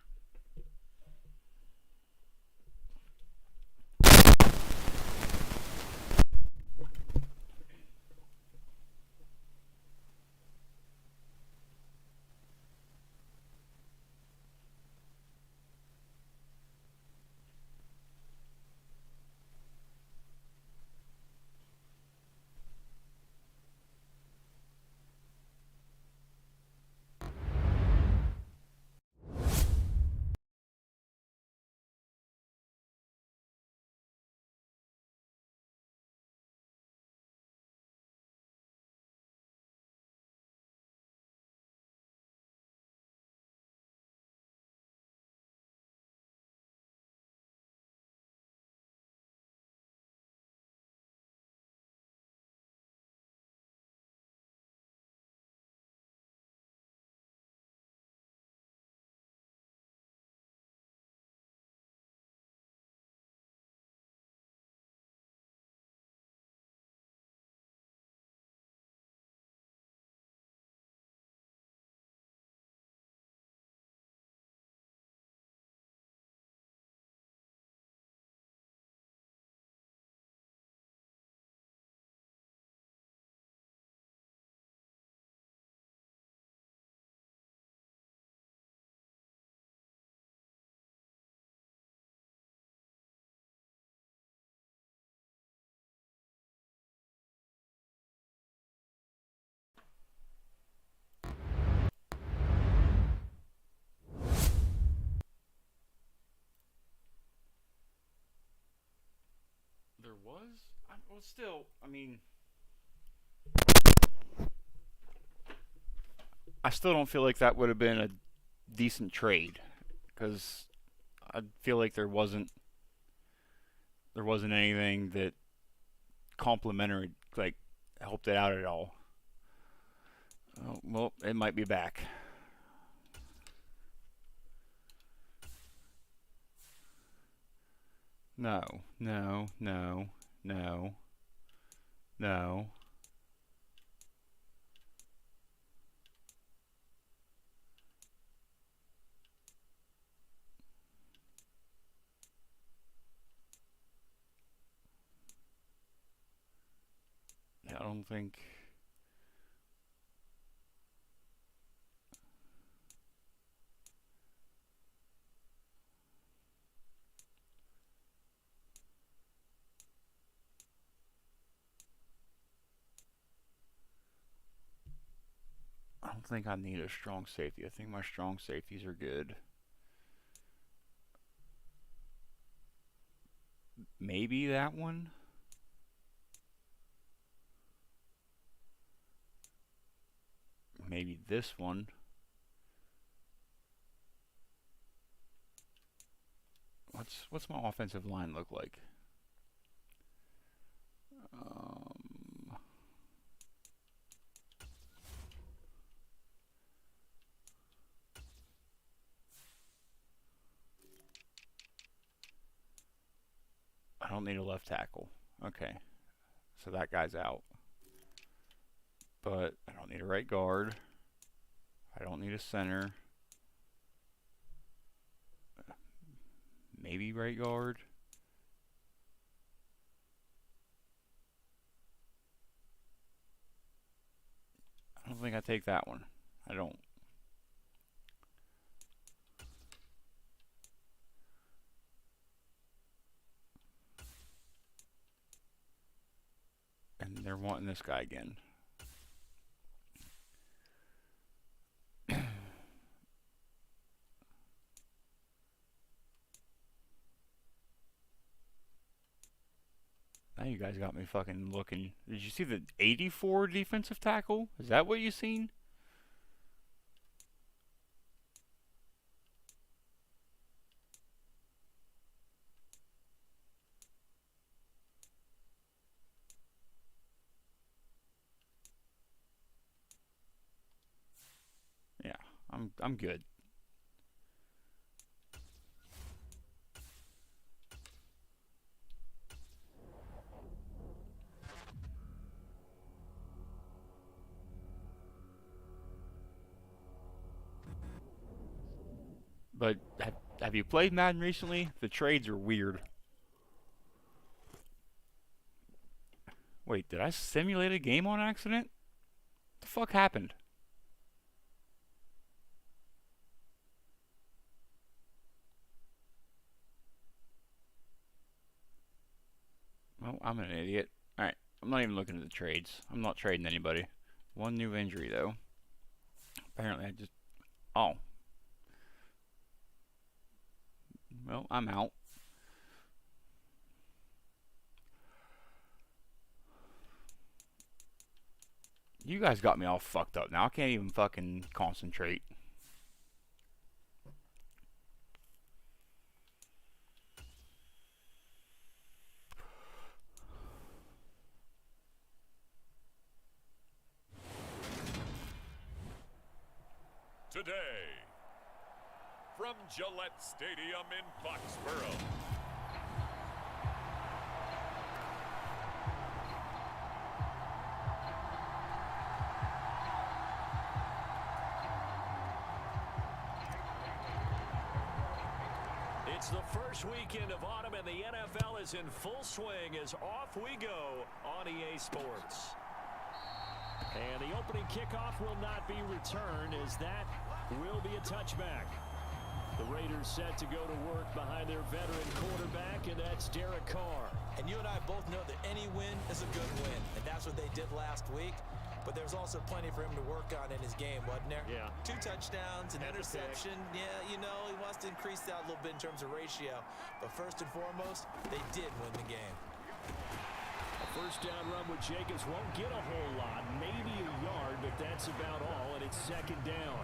There was? Well, still, I mean, I still don't feel like that would have been a decent trade, because I feel like there wasn't anything that complimentary, like, helped it out at all. Oh, well, it might be back. No, no, no, no, no. I don't think. I don't think I need a strong safety. I think my strong safeties are good. Maybe that one. Maybe this one. What's my offensive line look like? I don't need a left tackle. Okay. So that guy's out. But I don't need a right guard. I don't need a center. Maybe right guard. I don't think I take that one. I don't. And they're wanting this guy again. Now you guys got me fucking looking. Did you see the 84 defensive tackle? Is that what you seen? Yeah, I'm good. But have you played Madden recently? The trades are weird. Wait, did I simulate a game on accident? What the fuck happened? Well, I'm an idiot. Alright, I'm not even looking at the trades. I'm not trading anybody. One new injury, though. Apparently I just... Oh. Well, I'm out. You guys got me all fucked up now. I can't even fucking concentrate. Today, from Gillette Stadium in Foxborough. It's the first weekend of autumn, and the NFL is in full swing as off we go on EA Sports. And the opening kickoff will not be returned, as that will be a touchback. The Raiders set to go to work behind their veteran quarterback, and that's Derek Carr. And you and I both know that any win is a good win, and that's what they did last week. But there's also plenty for him to work on in his game, wasn't there? Yeah. 2 touchdowns, an interception. Yeah, you know, he wants to increase that a little bit in terms of ratio. But first and foremost, they did win the game. First down run with Jacobs won't get a whole lot, maybe a yard, but that's about all, and it's second down.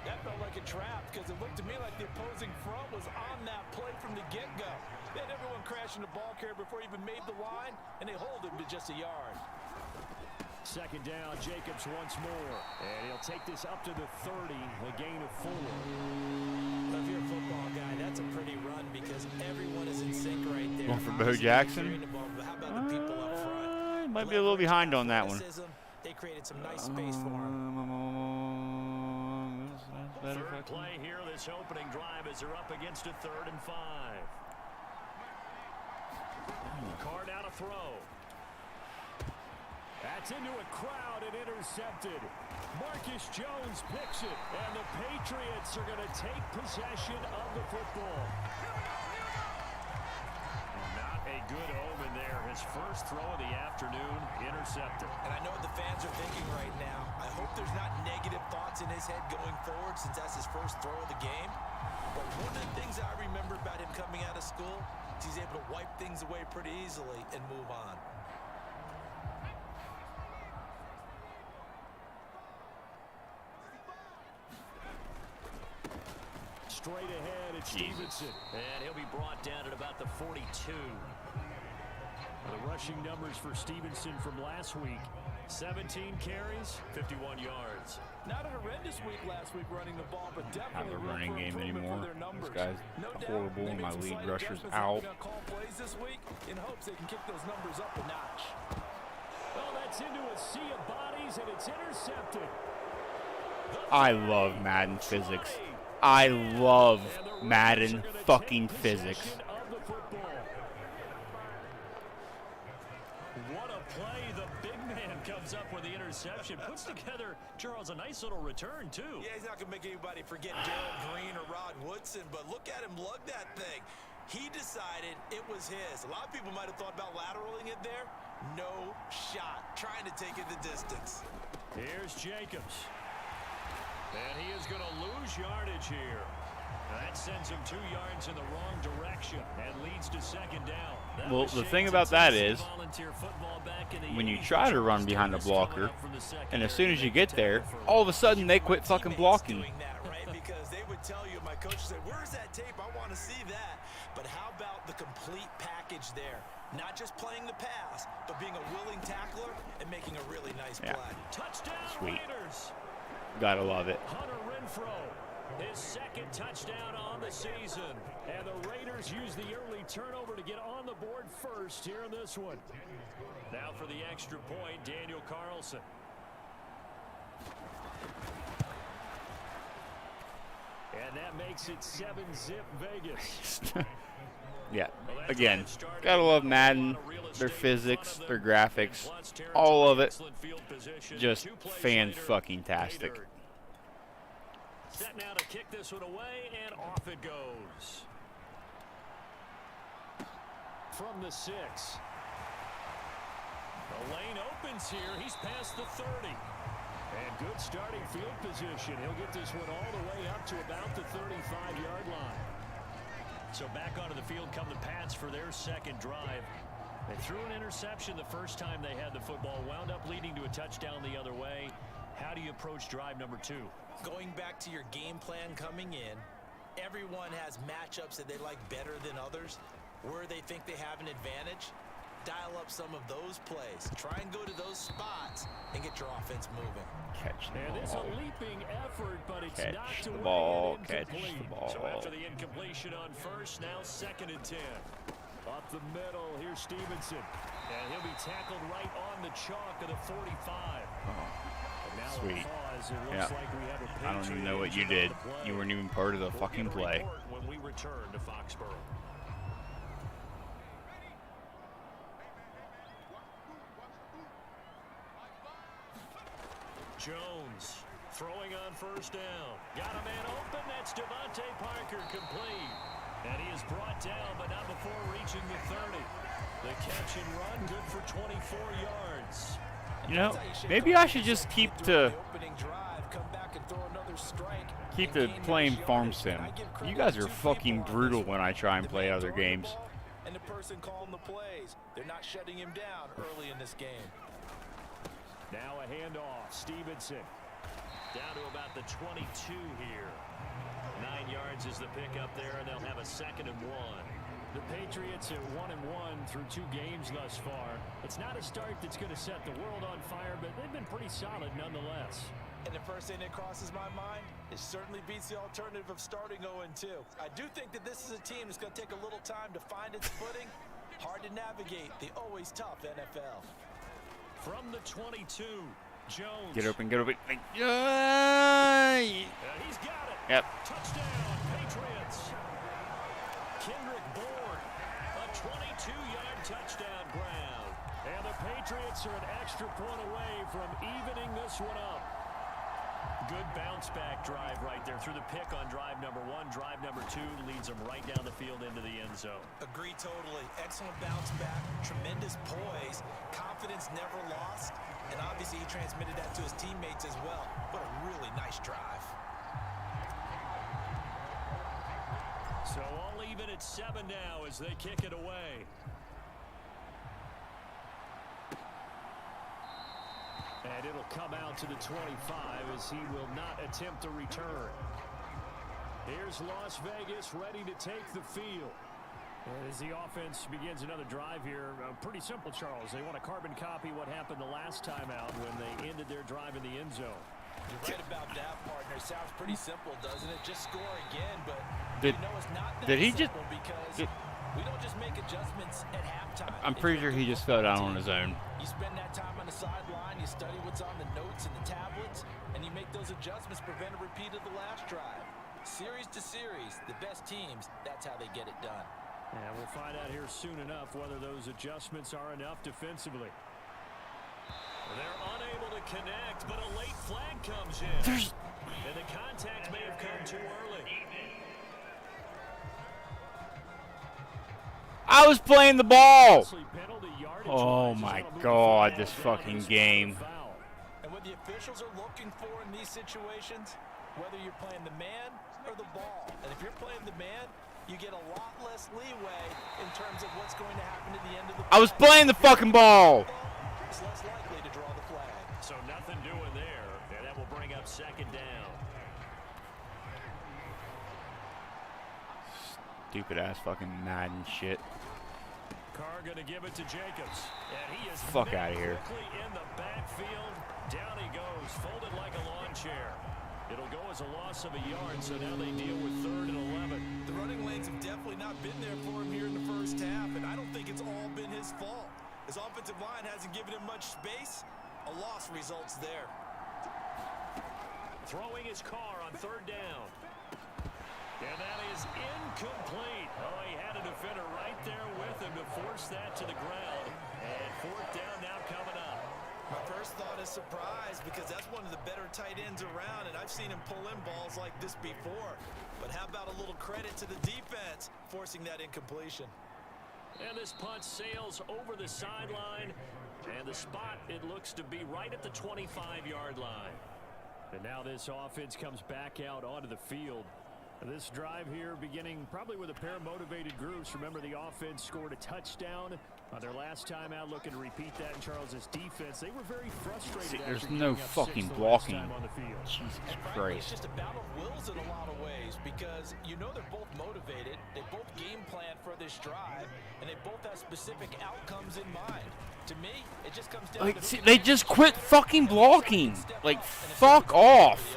That felt like a trap because it looked to me like the opposing front was on that play from the get-go. They had everyone crashing the ball carrier before he even made the line, and they hold him to just a yard. Second down, Jacobs once more. And he'll take this up to the 30, a gain of 4. If you're a football guy, that's a pretty run because everyone is in sync right there. Going for Bo Jackson? How about the people up front? Might be a little behind on that one. They created some nice space for him. Third play here, this opening drive as they're up against a 3rd and 5. Card out a throw. That's into a crowd and intercepted. Marcus Jones picks it, and the Patriots are going to take possession of the football. Not a good omen there. His first throw of the afternoon, intercepted. And I know what the fans are thinking right now. I hope there's not negative thoughts in his head going forward since that's his first throw of the game. But one of the things I remember about him coming out of school is he's able to wipe things away pretty easily and move on. Straight ahead, it's Stevenson. And he'll be brought down at about the 42. The rushing numbers for Stevenson from last week. 17 carries, 51 yards. Not a horrendous week last week running the ball, but definitely have a running game anymore. This guy's horrible. My lead rusher's out. Call plays this week in hopes they can kick those numbers up a notch. Well, that's into a sea of bodies, and it's intercepted. I love Madden physics. I love Madden fucking physics. What a play. The big man comes up with the interception. Puts together, Charles, a nice little return, too. Yeah, he's not going to make anybody forget Darrell Green or Rod Woodson, but look at him lug that thing. He decided it was his. A lot of people might have thought about lateraling it there. No shot. Trying to take it the distance. Here's Jacobs. And he is going to lose yardage here. That sends him 2 yards in the wrong direction and leads to second down. Well, the thing about that is, when you try to run behind a blocker, and as soon as you get there, all of a sudden they quit fucking blocking. Because they would tell you, my coach said, where's that tape? I want to see that. But how about the complete package there? Not just playing the pass, but being a willing tackler and making a really nice play. Touchdown, Sweet. Raiders. Gotta love it. Hunter Renfrow, his second touchdown on the season. And the Raiders use the early turnover to get on the board first here in this one. Now for the extra point, Daniel Carlson. And that makes it 7-zip Vegas. Yeah, again, gotta love Madden, their physics, their graphics, all of it, just fan-fucking-tastic. Set now to kick this one away, and off it goes. From the 6. The lane opens here. He's past the 30. And good starting field position. He'll get this one all the way up to about the 35-yard line. So back onto the field come the Pats for their second drive. They threw an interception the first time they had the football, wound up leading to a touchdown the other way. How do you approach drive number 2? Going back to your game plan coming in, everyone has matchups that they like better than others. Where they think they have an advantage, dial up some of those plays. Try and go to those spots and get your offense moving. Catch the and it's ball. a leaping effort, but it's Catch not to the ball. Catch the ball. So after the incompletion on first, now 2nd and 10. Up the middle, here's Stevenson. And he'll be tackled right on the chalk of the 45. And now Sweet. Pause. It Yeah. looks like we have a I don't even know what you Patriot did. on the play. You weren't even part of the We'll fucking get a play. report when we return to Foxborough. Jones throwing on first down. Got a man open. That's Devontae Parker, complete. And he is brought down, but not before reaching the 30. The catch and run, good for 24 yards. You know, maybe I should just keep the playing Farm Sim. You guys are fucking brutal when I try and play other games. person calling the plays. They're not shutting him down early in this game. Now a handoff. Stevenson down to about the 22 here. 9 yards is the pickup there, and they'll have a 2nd and 1. The Patriots are 1-1 through 2 games thus far. It's not a start that's going to set the world on fire, but they've been pretty solid nonetheless. And the first thing that crosses my mind, it certainly beats the alternative of starting 0-2. I do think that this is a team that's going to take a little time to find its footing. Hard to navigate the always tough NFL. From the 22, Jones. Get open, get open. He's got it. Yep. Touchdown, Patriots. Kendrick Bourne, a 22-yard touchdown ground. And the Patriots are an extra point away from evening this one up. Good bounce-back drive right there through the pick on drive number 1. Drive number 2 leads them right down the field into the end zone. Agree totally. Excellent bounce back, tremendous poise, confidence never lost, and obviously he transmitted that to his teammates as well. What a really nice drive. So all even at 7 now as they kick it away. And it'll come out to the 25 as he will not attempt a return. Here's Las Vegas ready to take the field. And as the offense begins another drive here, pretty simple, Charles. They want to carbon copy what happened the last time out when they ended their drive in the end zone. You're right about that, partner. Sounds pretty simple, doesn't it? Just score again, but Did, you know it's not that did he simple just, because we don't just make adjustments at halftime. I'm pretty sure he just fell down on his own. You spend that time on the sideline, you study what's on the notes and the tablets, and you make those adjustments, prevent a repeat of the last drive. Series to series, the best teams, that's how they get it done. And we'll find out here soon enough whether those adjustments are enough defensively. They're unable to connect, but a late flag comes in. And the contact may have come too early. I was playing the ball. Oh my God, this fucking game. And what the officials are looking for in these situations, whether you're playing the man or the ball. And if you're playing the man, you get a lot less leeway in terms of what's going to happen at the end of the play. I was playing the fucking ball. It's less likely to draw the flag. So nothing doing there. And that will bring up 2nd down. Stupid ass fucking Madden shit. Carr going to give it to Jacobs. And he is fuck out of here. Quickly in the backfield. Down he goes, folded like a lawn chair. It'll go as a loss of a yard, so now they deal with 3rd and 11. The running lanes have definitely not been there for him here in the first half, and I don't think it's all been his fault. His offensive line hasn't given him much space. A loss results there. Throwing his Carr on 3rd down. And that is incomplete. Oh, he had a defender right there with him to force that to the ground. And 4th down now coming up. My first thought is surprise because that's one of the better tight ends around, and I've seen him pull in balls like this before. But how about a little credit to the defense forcing that incompletion? And this punt sails over the sideline, and the spot, it looks to be right at the 25-yard line. And now this offense comes back out onto the field. This drive here beginning probably with a pair of motivated groups. Remember, the offense scored a touchdown on their last time out, looking to repeat that in Charles's defense. They were very frustrated. See, there's no fucking blocking. On the field. Jesus Frankly, it's Christ. just a battle of wills in a lot of ways because you know they're both motivated, they both game plan for this drive, and they both have specific outcomes in mind. To me, it just comes down Like, to see, they just quit fucking blocking. Like, fuck off.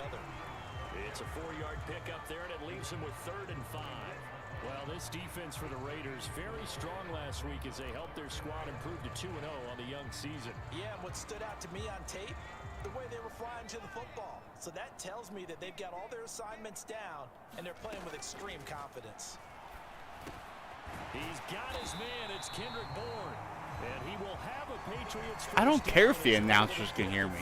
It's a 4-yard pickup there, and it leaves them with 3rd and 5. Well, this defense for the Raiders very strong last week as they helped their squad improve to 2-0 on the young season. Yeah, and what stood out to me on tape, the way they were flying to the football. So that tells me that they've got all their assignments down, and they're playing with extreme confidence. He's got his man. It's Kendrick Bourne. And he will have a Patriots. I don't care if the announcers can hear me.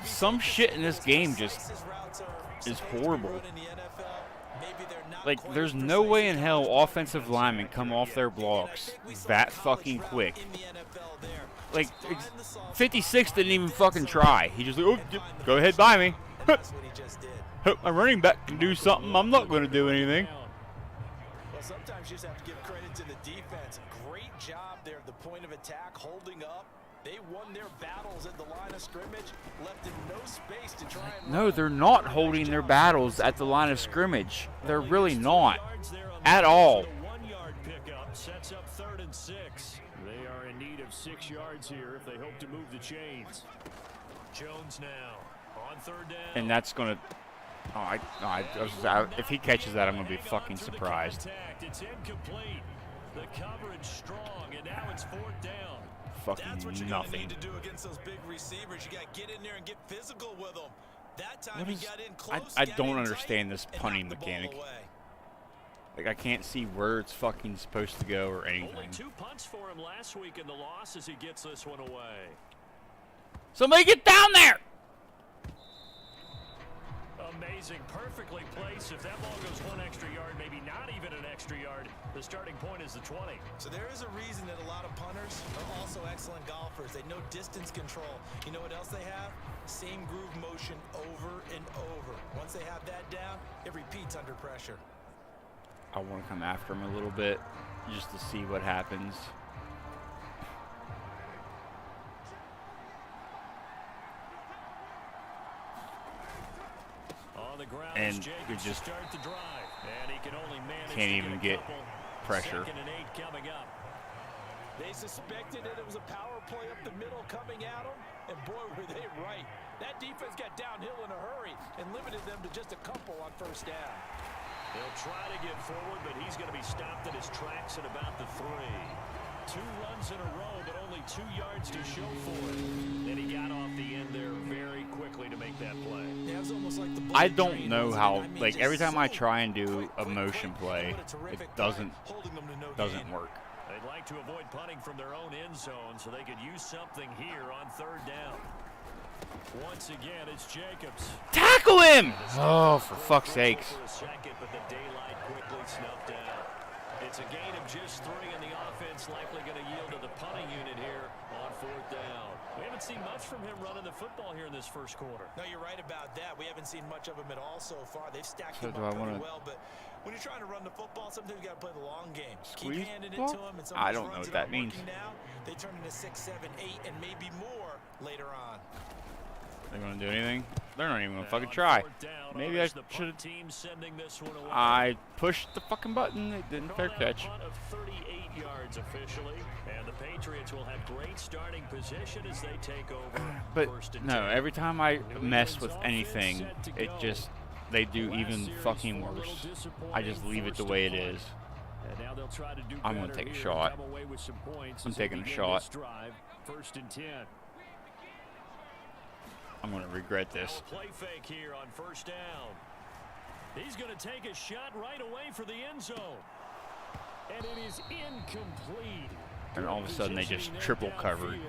Some shit in this game just is horrible. Like, there's no way in hell offensive linemen come off their blocks that fucking quick. Like, 56 didn't even fucking try. He just like, oh, go ahead by me. My running back can do something. I'm not going to do anything. Well, sometimes Sometimes you just have to give credit to the defense. Great job there at the point of attack, holding up. They won their battles at the line of scrimmage, left them no space to try and No, they're not holding their battles at the line of scrimmage. They're really not. At all. 1-yard pickup sets up 3rd and 6. They are in need of 6 yards here if they hope to move the chains. Jones now on 3rd down. And that's going to... if he catches that, I'm going to be fucking surprised. It's incomplete. The coverage strong, and now it's 4th down. That's what you're Nothing. going to need to do against those big receivers. You got to get in there and get physical with them. That time he got in close. I don't understand this punting mechanic. Like, I can't see where it's fucking supposed to go or anything. Only 2 punts for him last week in the loss as he gets this one away. Somebody get down there! Amazing, perfectly placed. If that ball goes 1 extra yard, maybe not even an extra yard, the starting point is the 20. So there is a reason that a lot of punters are also excellent golfers. They know distance control. You know what else they have? Same groove motion over and over. Once they have that down, it repeats under pressure. I want to come after him a little bit just to see what happens. And you just can't even get pressure. They suspected that it was a power play up the middle coming at them, and boy, were they right. That defense got downhill in a hurry and limited them to just a couple on 1st down. He'll try to get forward, but he's going to be stopped at his tracks at about the 3. 2 runs in a row, but only 2 yards to show for it. And he got off the end there very quickly to make that play. Yeah, it was almost like the I don't know how, like, every time I try and do a motion play, it doesn't work. They'd like to avoid punting from their own end zone so they could use something here on 3rd down. Once again, it's Jacobs. Tackle him! Oh, for fuck's sakes. For a second, but the daylight quickly snuffed out. It's a gain of just 3, and the offense likely going to yield to the punting unit here on 4th down. We haven't seen much from him running the football here in this first quarter. No, you're right about that. We haven't seen much of him at all so far. They've stacked So him do up I pretty wanna well, but when you're trying to run the football, sometimes you got to play the long game. Squeeze Keep handing it ball? to him, and I sometimes don't know runs what that that means. now, they turn into 6, 7, 8, and maybe more later on. They're going to do anything? They're not even going to fucking try. Maybe I should have... I pushed the fucking button. It didn't fair catch. Of 38 yards officially, and the Patriots will have great starting position as they take over. But, 1st and no, 10. every time I mess with anything, it just... They do even fucking worse. I just leave it the way it is. I'm going to take a shot. I'm taking a shot. 1st and 10. I'm going to regret this. Play fake here on 1st down. He's going to take a shot right away for the end zone. And it is incomplete. And all of a sudden they just triple covered.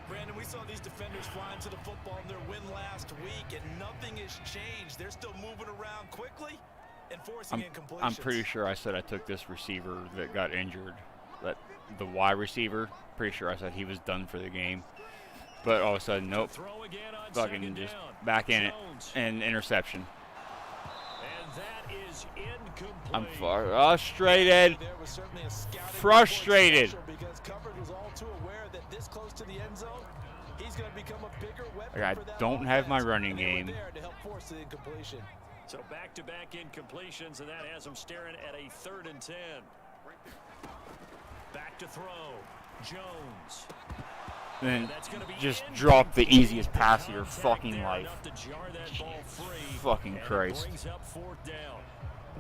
Brandon, we saw these defenders flying to the football in their win last week, and nothing has changed. They're still moving around quickly and forcing incompletions. I'm pretty sure I said I took this receiver that got injured. That the Y receiver, pretty sure I said he was done for the game. But all of a sudden, nope. Fucking just back in it. And interception. And that is incomplete. I'm frustrated. Frustrated. Because coverage was all too aware that this close to the end zone, he's going to become a bigger weapon. I don't have my running game. To help force the incompletion. So back-to-back incompletions, and that has him staring at a 3rd and 10. Back to throw. Jones. Then just drop the easiest pass of your fucking life. Fucking Christ.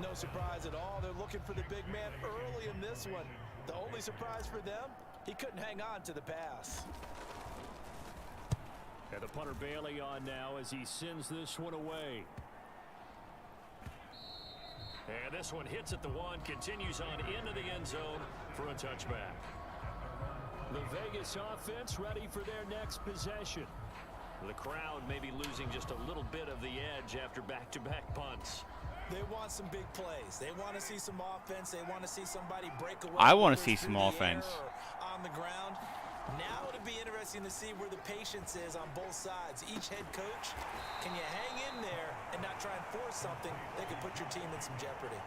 No surprise at all. They're looking for the big man early in this one. The only surprise for them, he couldn't hang on to the pass. And the punter Bailey on now as he sends this one away. And this one hits at the 1, continues on into the end zone for a touchback. The Vegas offense ready for their next possession. The crowd may be losing just a little bit of the edge after back-to-back punts. They want some big plays. They want to see some offense. They want to see somebody break away. I want to see some offense. On the ground. Now it'll be interesting to see where the patience is on both sides. Each head coach, can you hang in there and not try and force something that could put your team in some jeopardy?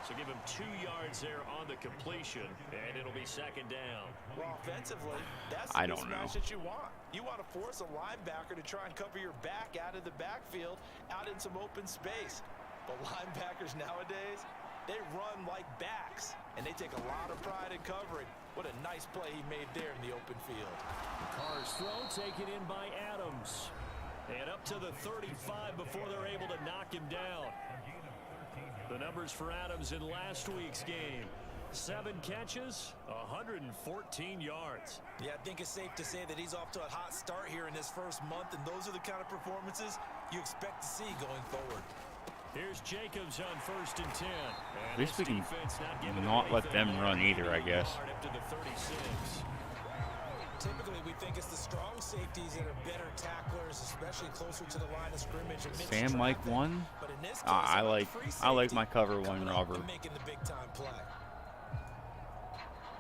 So give him 2 yards there on the completion, and it'll be second down. Well, offensively, that's I the don't know. mismatch that you want. You want to force a linebacker to try and cover your back out of the backfield, out in some open space. But linebackers nowadays, they run like backs, and they take a lot of pride in covering. What a nice play he made there in the open field. Carr's throw taken in by Adams. And up to the 35 before they're able to knock him down. The numbers for Adams in last week's game. 7 catches, 114 yards. Yeah, I think it's safe to say that he's off to a hot start here in his first month, and those are the kind of performances you expect to see going forward. Here's Jacobs on 1st and 10. At least we can not let them run either, I guess. Up to the 36. Typically, we think it's the strong safeties that are better tacklers, especially closer to the line of scrimmage. Sam Mike 1? But in this case, I like my cover 1 Robert. Making the big time play.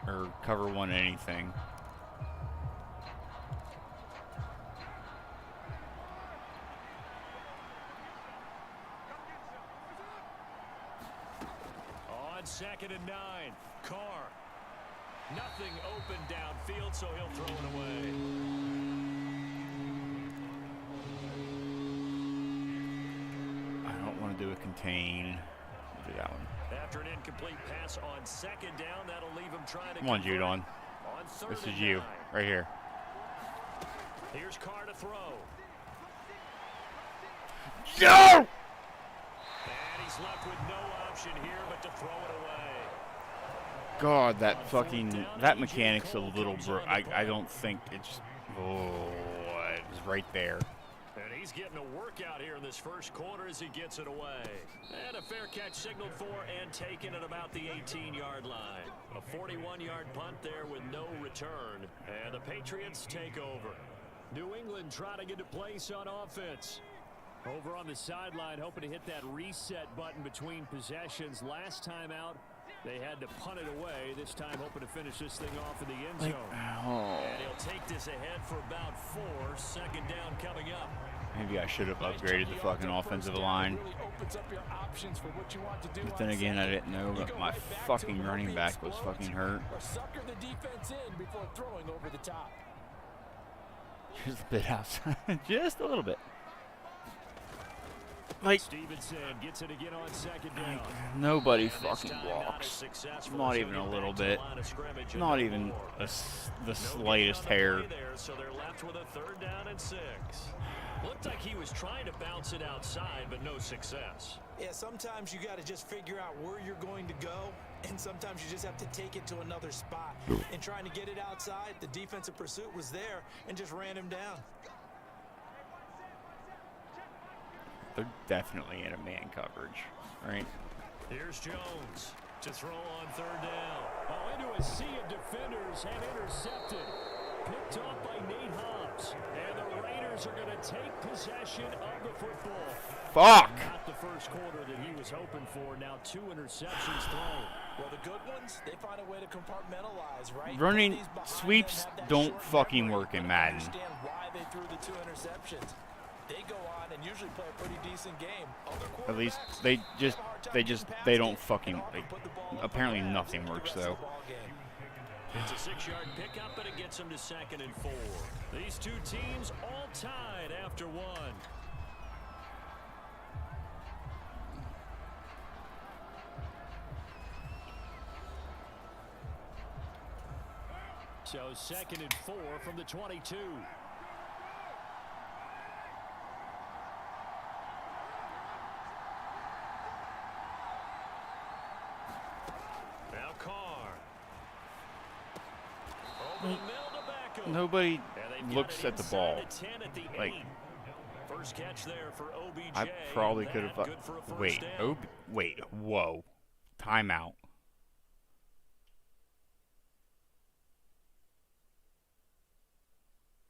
Or cover 1 anything. On 2nd and 9, Carr. Nothing open downfield, so he'll throw it away. I don't want to do a contain. I'll do that one. After an incomplete pass on 2nd down, that'll leave him trying to Come on, Judon. This is you, right here. Here's Carr to throw. No! And he's left with no option here but to throw it away. God, that mechanic's a little I don't think it's, it's right there. And he's getting a workout here in this first quarter as he gets it away. And a fair catch signaled for and taken at about the 18-yard line. A 41-yard punt there with no return. And the Patriots take over. New England trying to get a place on offense. Over on the sideline, hoping to hit that reset button between possessions. Last time out, they had to punt it away. This time hoping to finish this thing off in the end zone. And he'll take this ahead for about 4. 2nd down coming up. Maybe I should have upgraded the fucking offensive line. But then again, I didn't know that my fucking running back was fucking hurt. Sucker the defense in before throwing over the top. Just a bit outside. Just a little bit. Like, Stevenson gets it again on 2nd down. Nobody fucking blocks. Not even a little bit. Not even the slightest hair. So they're left with a 3rd down and 6. Looked like he was trying to bounce it outside, but no success. Yeah, sometimes you got to just figure out where you're going to go, and sometimes you just have to take it to another spot. And trying to get it outside, the defensive pursuit was there and just ran him down. They're definitely in a man coverage, right? Here's Jones to throw on 3rd down. Oh, into a sea of defenders and intercepted. Picked off by Nate Hobbs. And the Raiders are going to take possession of the football. Fuck! Not the first quarter that he was hoping for. Now 2 interceptions thrown. Well, the good ones, they find a way to compartmentalize, right? Running sweeps don't fucking work in Madden. Understand why they threw the 2 interceptions. They go on and usually play a pretty decent game. At least they don't fucking, like, apparently nothing works though. It's a 6-yard pickup, but it gets them to 2nd and 4. These two teams all tied after 1. So 2nd and 4 from the 22. Now Carr. Over the middle to Beckham. Nobody looks at the ball. Like, first catch there for OBJ. I probably could have. Wait, whoa, timeout.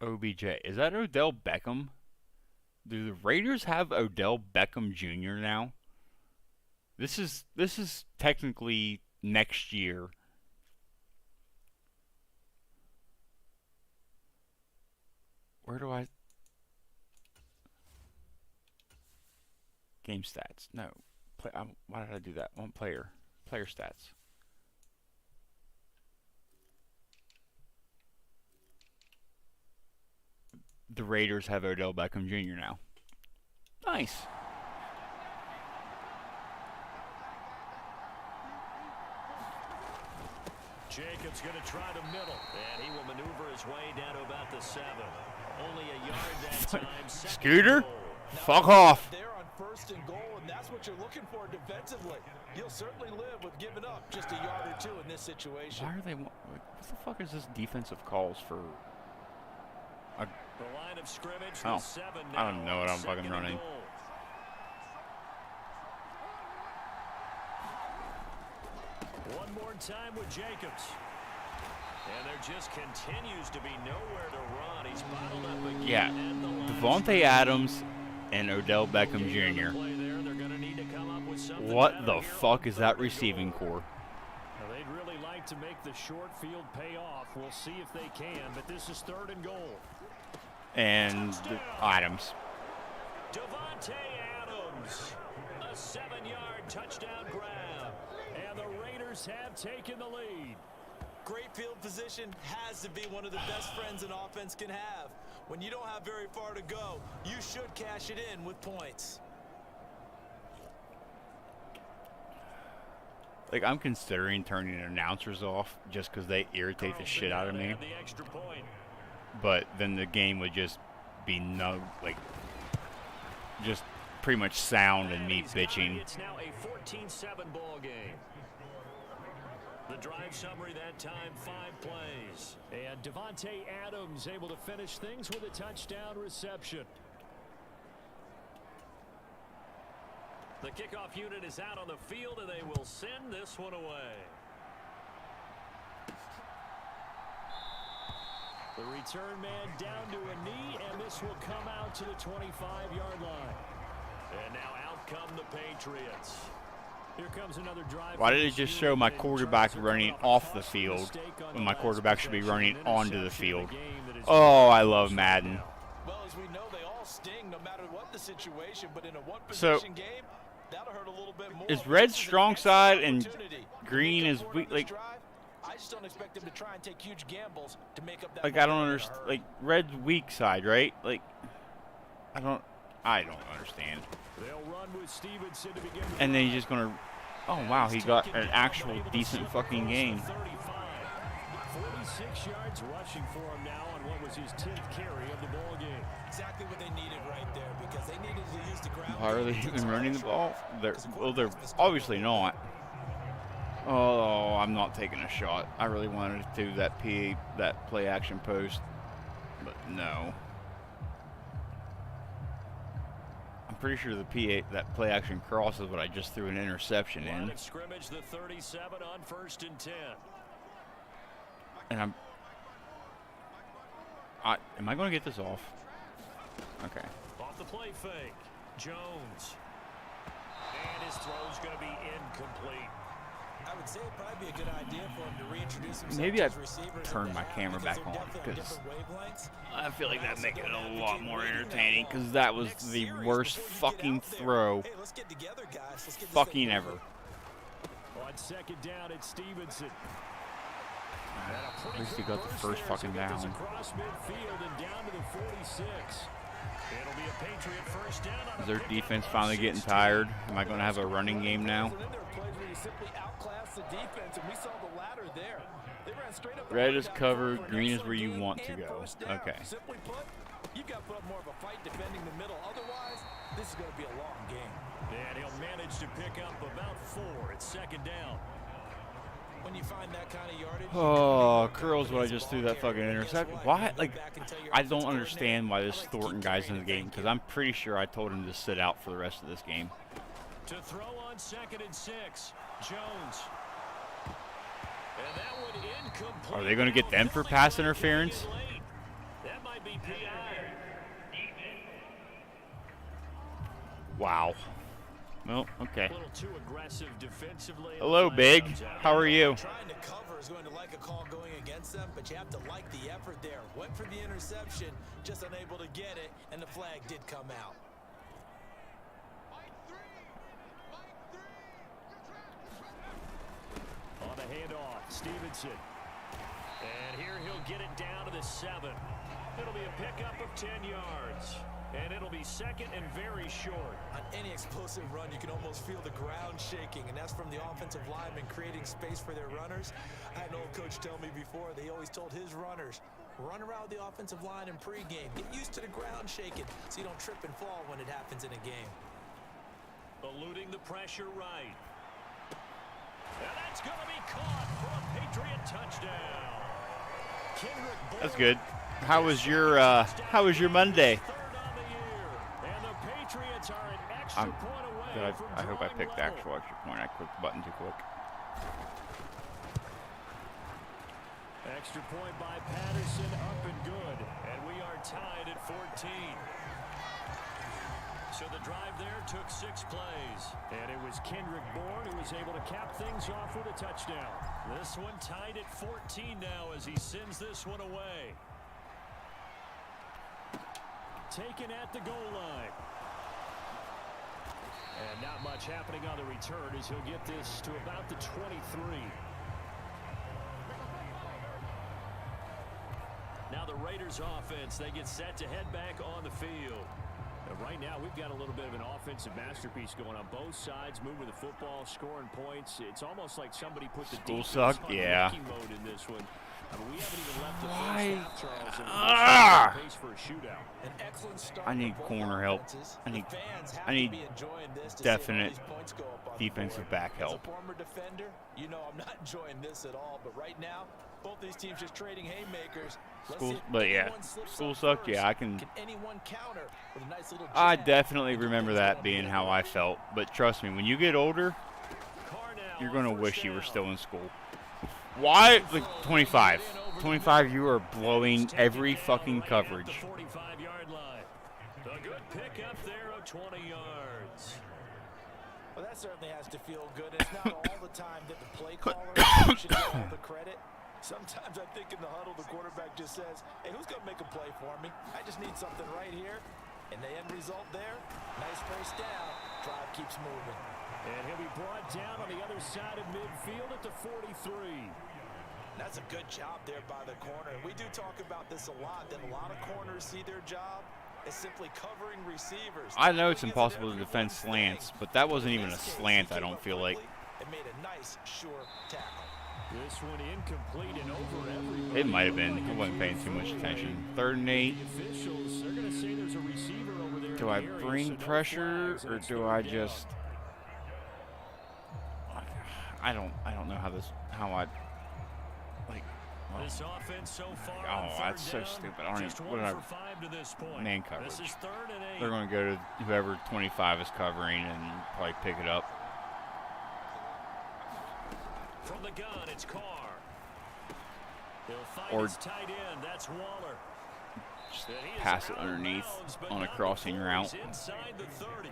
OBJ, is that Odell Beckham? Do the Raiders have Odell Beckham Jr. now? This is technically next year. Where do I... Game stats. No. Why did I do that? One player. Player stats. The Raiders have Odell Beckham Jr. now. Nice. Jacobs going to try the middle, and he will maneuver his way down to about the 7. Only a yard that time. Scooter, fuck off. They're on 1st and goal, and that's what you're looking for defensively. You'll certainly live with giving up just a yard or 2 in this situation. Why are they? What the fuck is this defensive calls for? The line of scrimmage. Oh, 7 I don't know what I'm fucking running. One more time with Jacobs. And there just continues to be nowhere to run. He's bottled up again. Yeah, Devontae Adams and Odell Beckham Jr. What the fuck is that receiving core? Well, they'd really like to make the short field pay off. We'll see if they can, but this is 3rd and goal. And Adams. Devontae Adams, a 7-yard touchdown grab. And the Raiders have taken the lead. Great field position has to be one of the best friends an offense can have. When you don't have very far to go, you should cash it in with points. Like, I'm considering turning announcers off just because they irritate the shit out of me. But then the game would just be just pretty much sound and me bitching. It's now a 14-7 ball game. The drive summary that time, 5 plays. And Devontae Adams able to finish things with a touchdown reception. The kickoff unit is out on the field, and they will send this one away. The return man down to a knee, and this will come out to the 25-yard line. And now out come the Patriots. Here comes another drive. Why did it just show my quarterback running off the field when my quarterback should be running onto the field? Oh, I love Madden. Well, as we know, they all sting no matter what the situation, but in a one-position game, that'll hurt a little bit more. Is red strong side and green is weak? Like, I just don't expect them to try and take huge gambles to make up that. Like, I don't understand. Like, red's weak side, right? Like, I don't understand. They'll run with Stevenson to begin. And then he's just gonna. Oh wow, he got an actual decent fucking game. 46 yards rushing for him now on what was his 10th carry of the ball game. Exactly what they needed right there, because they needed to use the ground. Why are they even running the ball? They're obviously not. Oh, I'm not taking a shot. I really wanted to do that play action post, but no. I'm pretty sure that play action cross is what I just threw an interception in. Line of scrimmage, the 37 on 1st and 10. And am I going to get this off? Okay. Off the play fake, Jones. And his throw's going to be incomplete. I would say it'd probably be a good idea for him to reintroduce himself. Maybe I to receivers turn my camera back on because I feel like that'd make it a lot more entertaining because that was the worst fucking throw fucking ever. On 2nd down, it's Stevenson. At least he got the first fucking down. Across midfield and down to the 46. It'll be a Patriot first down. Is their defense finally getting tired? Am I going to have a running game now? Red is covered, green is where you want to go. Okay. Simply put, you've got to put up more of a fight defending the middle. Otherwise, this is going to be a long game. And he'll manage to pick up about 4 at 2nd down. When you find that kind of yardage, oh, curls what I just threw that fucking interception. Why? Like, I don't understand why this Thornton guy's in the game because I'm pretty sure I told him to sit out for the rest of this game. To throw on 2nd and 6, Jones. And that one incomplete. Are they going to get them for pass interference? That might be PI. Wow. Well, okay. A little too aggressive defensively. Hello, Big. How are you? trying to cover is going to like a call going against them, but you have to like the effort there. Went for the interception, just unable to get it, and the flag did come out. the handoff. Stevenson. And here he'll get it down to the 7. It'll be a pickup of 10 yards. And it'll be second and very short. On any explosive run, you can almost feel the ground shaking, and that's from the offensive linemen creating space for their runners. I had an old coach tell me before, they always told his runners, run around the offensive line in pregame. Get used to the ground shaking so you don't trip and fall when it happens in a game. Eluding the pressure right. And that's going to be caught for a Patriot touchdown. That's good. How was your Monday? I hope I picked the actual extra point. I clicked the button too quick. Extra point by Patterson, up and good. And we are tied at 14. So the drive there took 6 plays. And it was Kendrick Bourne who was able to cap things off with a touchdown. This one tied at 14 now as he sends this one away. Taken at the goal line. And not much happening on the return as he'll get this to about the 23. Now the Raiders offense, they get set to head back on the field. And right now we've got a little bit of an offensive masterpiece going on both sides, moving the football, scoring points. It's almost like somebody put the defense on rookie mode in this one. I mean, we haven't even left the first half, Charles, and pace for a shootout. An excellent start. I need corner help. I need definite defensive back help. As a former defender, you know I'm not enjoying this at all, but right now, both these teams just trading haymakers. School sucked. Yeah, I can. Anyone counter with a nice little I definitely remember that being how I felt. But trust me, when you get older, you're gonna wish you were still in school. Why? Like 25. 25, you are blowing every fucking coverage. A good pickup there of 20 yards. Well, that certainly has to feel good. It's not all the time that the play caller should get all the credit. Sometimes I think in the huddle, the quarterback just says, hey, who's going to make a play for me? I just need something right here. And the end result there, nice first down. Drive keeps moving. And he'll be brought down on the other side of midfield at the 43. That's a good job there by the corner. We do talk about this a lot, that a lot of corners see their job as simply covering receivers. I know it's impossible to defend slants, but that wasn't even a slant, I don't feel like. It made a nice, sure tackle. This one incomplete and over everybody. It might have been. I wasn't paying too much attention. 3rd and 8. Officials, they're going to say there's a receiver over there. Do I bring pressure or do I just? I don't know how I like. Well, this offense so far. Oh, that's so stupid. I don't even. What did I? Man coverage. This is 3rd and 8. They're going to go to whoever 25 is covering and probably pick it up. From the gun, it's Carr. He'll find Or his tight end. That's Waller. just pass it underneath on a crossing route. Inside the 30.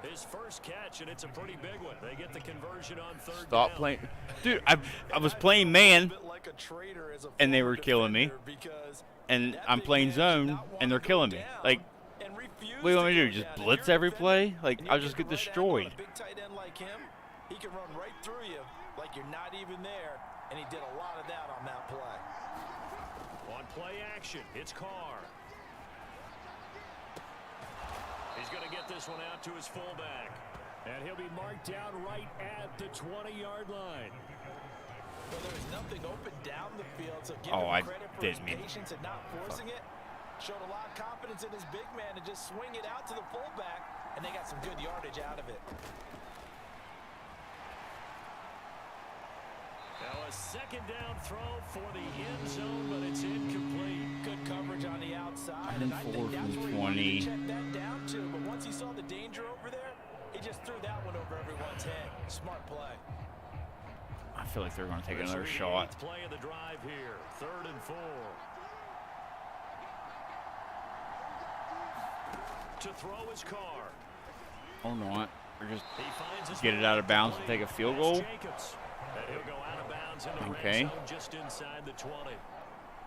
His first catch, and it's a pretty big one. They get the conversion on 3rd Stop down. playing. Dude, I was playing man, and they were killing me. And I'm playing zone, and they're killing me. Like, what do you want me to do? Just blitz every play? Like, I'll just get destroyed. A big tight end like him, he can run right through you like you're not even there, and he did a lot of that on that play. On play action, it's Carr. He's going to get this one out to his fullback. And he'll be marked down right at the 20-yard line. Well, there's nothing open down the field, so give Oh, him credit for his didn't mean. patience and not forcing it. Showed a lot of confidence in his big man to just swing it out to the fullback, and they got some good yardage out of it. Now a second down throw for the end zone, but it's incomplete. Good coverage on the outside, and I 4 think that's from where he wanted 20. to check that down to. But once he saw the danger over there, he just threw that one over everyone's head. Smart play. I feel like they're going to take another shot. Play of the drive here, 3rd and 4. To throw his Carr. Or not. Or just He finds his get it out of bounds and take a field goal. Jacobs. And he'll go out of bounds in the Okay. red zone just inside the 20.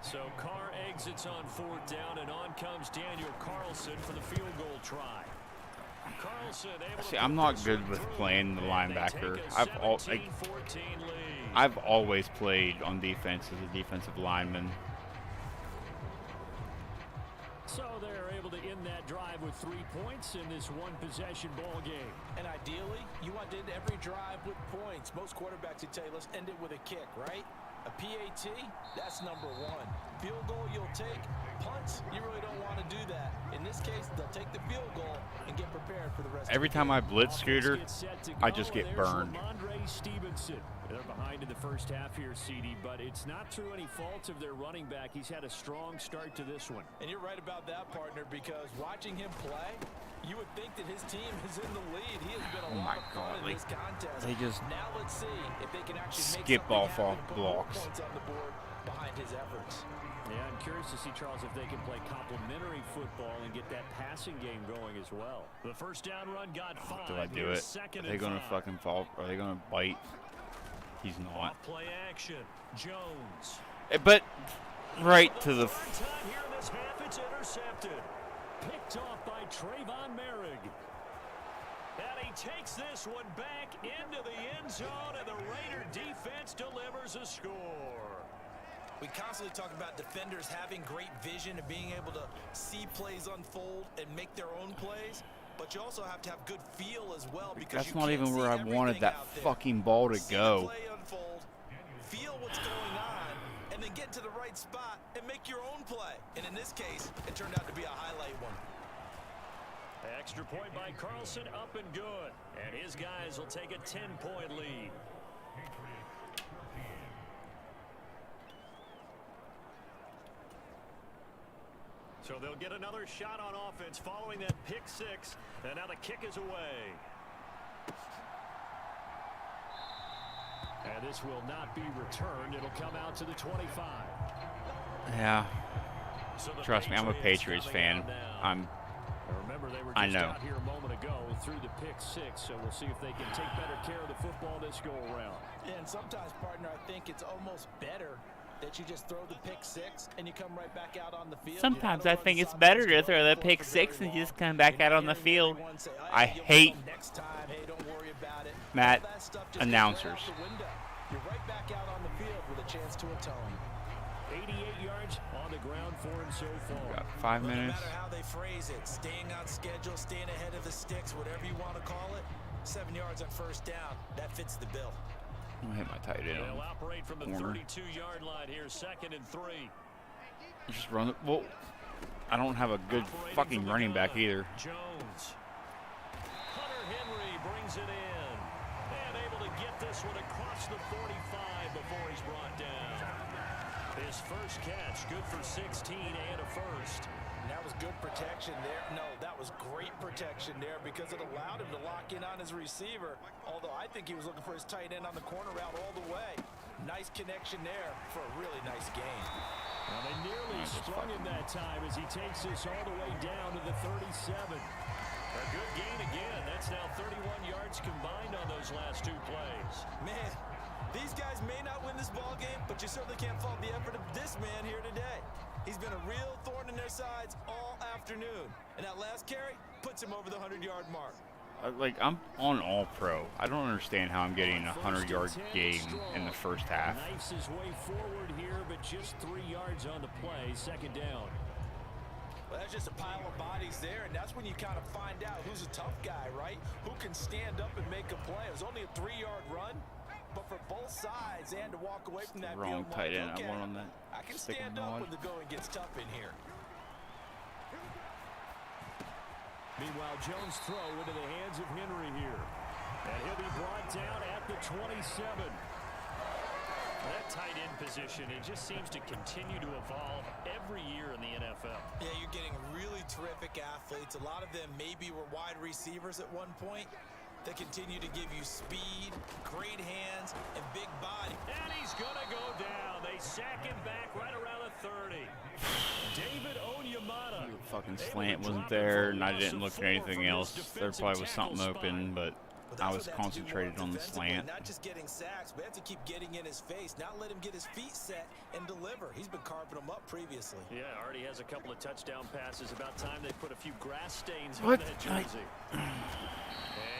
So Carr exits on 4th down, and on comes Daniel Carlson for the field goal try. See, I'm not good with playing the linebacker. I've always played on defense as a defensive lineman. So they're able to end that drive with 3 points in this one-possession ball game. And ideally, you want to end every drive with points. Most quarterbacks would tell you, let's end it with a kick, right? A PAT, that's number one. Field goal, you'll take. Punts, you really don't want to do that. In this case, they'll take the field goal and get prepared for the rest Every of the time game. I blitz Scooter, I just get burned. They're behind in the first half here, CD, but it's not through any fault of their running back. He's had a strong start to this one. And you're right about that, partner, because watching him play, you would think that his team is in the lead. He has been a lot of fun in this contest. They just now let's see if they can actually skip make off blocks. points on the board behind his efforts. Yeah, I'm curious to see, Charles, if they can play complementary football and get that passing game going as well. The first down run got 5. Do I do it? Are they going to fucking fall? Are they going to bite? He's not. Play action. Jones. But right to the. Time here in this half, it's intercepted. Picked off by Trayvon Merrick. And he takes this one back into the end zone, and the Raider defense delivers a score. We constantly talk about defenders having great vision and being able to see plays unfold and make their own plays. But you also have to have good feel as well, because That's not even where I wanted that fucking ball to go. Play unfold, feel what's going on, and then get to the right spot and make your own play. And in this case, it turned out to be a highlight one. Extra point by Carlson, up and good. And his guys will take a 10-point lead. So they'll get another shot on offense following that pick six. And now the kick is away. And this will not be returned. It'll come out to the 25. Yeah. So Trust me, I'm a Patriots fan. Remember, they were I just know. out here a moment ago through the pick six, so we'll see if they can take better care of the football this go around. Yeah, and sometimes, partner, I think it's almost better that you just throw the pick six and you come right back out on the field. Sometimes I think it's better to throw the pick six and just come back out on the field. I hate Matt announcers. You're right back out on the field with a chance to atone. 88 yards on the ground for him so far. Got 5 minutes. No matter how they phrase it, staying on schedule, staying ahead of the sticks, whatever you want to call it, 7 yards on first down, that fits the bill. I'm gonna hit my tight end. They'll operate from the corner. 32-yard line here, 2nd and 3. Just run it. Well, I don't have a good fucking running back either. Jones. Hunter Henry brings it in. And able to get this one across the 45 before he's brought down. His first catch, good for 16 and a first. And that was good protection there. No, that was great protection there because it allowed him to lock in on his receiver. Although I think he was looking for his tight end on the corner route all the way. Nice connection there for a really nice gain. Well, they nearly sprung him that time as he takes this all the way down to the 37. A good gain again. That's now 31 yards combined on those last 2 plays. Man, these guys may not win this ball game, but you certainly can't fault the effort of this man here today. He's been a real thorn in their sides all afternoon. And that last carry puts him over the 100-yard mark. I'm on All-Pro. I don't understand how I'm getting a 100-yard game in the first half. Knifes his way forward here, but just 3 yards on the play. 2nd down. Well, that's just a pile of bodies there, and that's when you kind of find out who's a tough guy, right? Who can stand up and make a play. It was only a 3-yard run, but for both sides and to walk away from that Wrong field, tight end. okay, I want on that. I can stand up when the going gets tough in here. Meanwhile, Jones' throw into the hands of Henry here. And he'll be brought down at the 27. That tight end position, it just seems to continue to evolve every year in the NFL. Yeah, you're getting really terrific athletes. A lot of them maybe were wide receivers at one point. They continue to give you speed, great hands, and big body. And he's going to go down. They sack him back right around the 30. David Onyemata. The fucking slant wasn't there, and I didn't look at anything else. There probably was something open, but I was concentrated on the slant. Not just getting sacks, but have to keep getting in his face, not let him get his feet set and deliver. He's been carving them up previously. Yeah, already has a couple of touchdown passes. About time they put a few grass stains What? on that jersey. And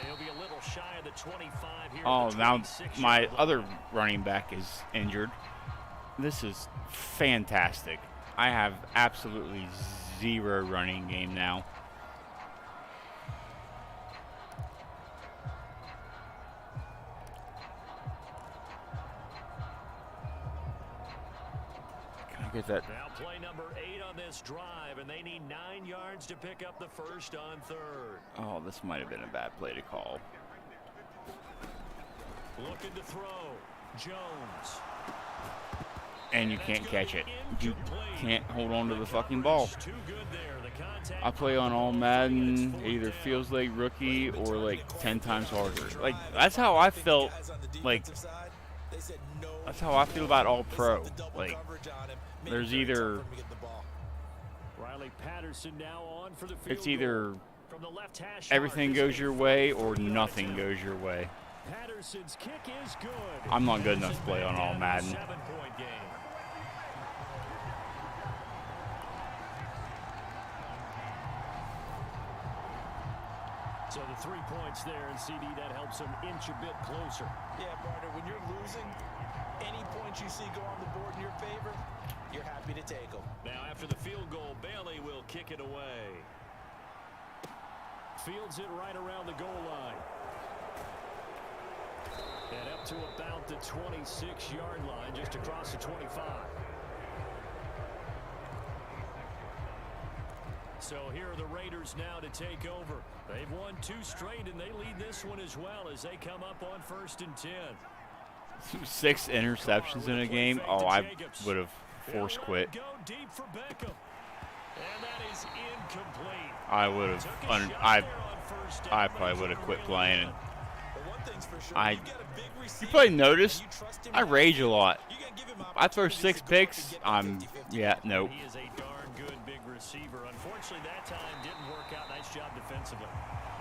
he'll be a little shy of the 25 here. Oh, now my other running back is injured. This is fantastic. I have absolutely zero running game now. Get that. Now play number 8 on this drive, and they need 9 yards to pick up the first on 3rd. Oh, this might have been a bad play to call. Looking to throw. Jones. And you can't catch it. You can't hold on to the fucking ball. I play on all Madden. It either feels like rookie or like 10 times harder. Like, that's how I felt. Like, that's how I feel about all pro. Like, there's either it's either everything goes your way or nothing goes your way. I'm not good enough to play on all Madden. So the 3 points there, and CD, that helps them inch a bit closer. Yeah, partner, when you're losing, any points you see go on the board in your favor, you're happy to take them. Now after the field goal, Bailey will kick it away. Fields it right around the goal line. And up to about the 26-yard line, just across the 25. So here are the Raiders now to take over. They've won 2 straight, and they lead this one as well as they come up on 1st and 10. 6 interceptions in a game. Oh, I would have force quit. Go deep for Beckham. And that is incomplete. I would have. I probably would have quit playing. You probably noticed I rage a lot. I throw 6 picks. Nope. He is a darn good big receiver. Unfortunately, that time didn't work out. Nice job defensively.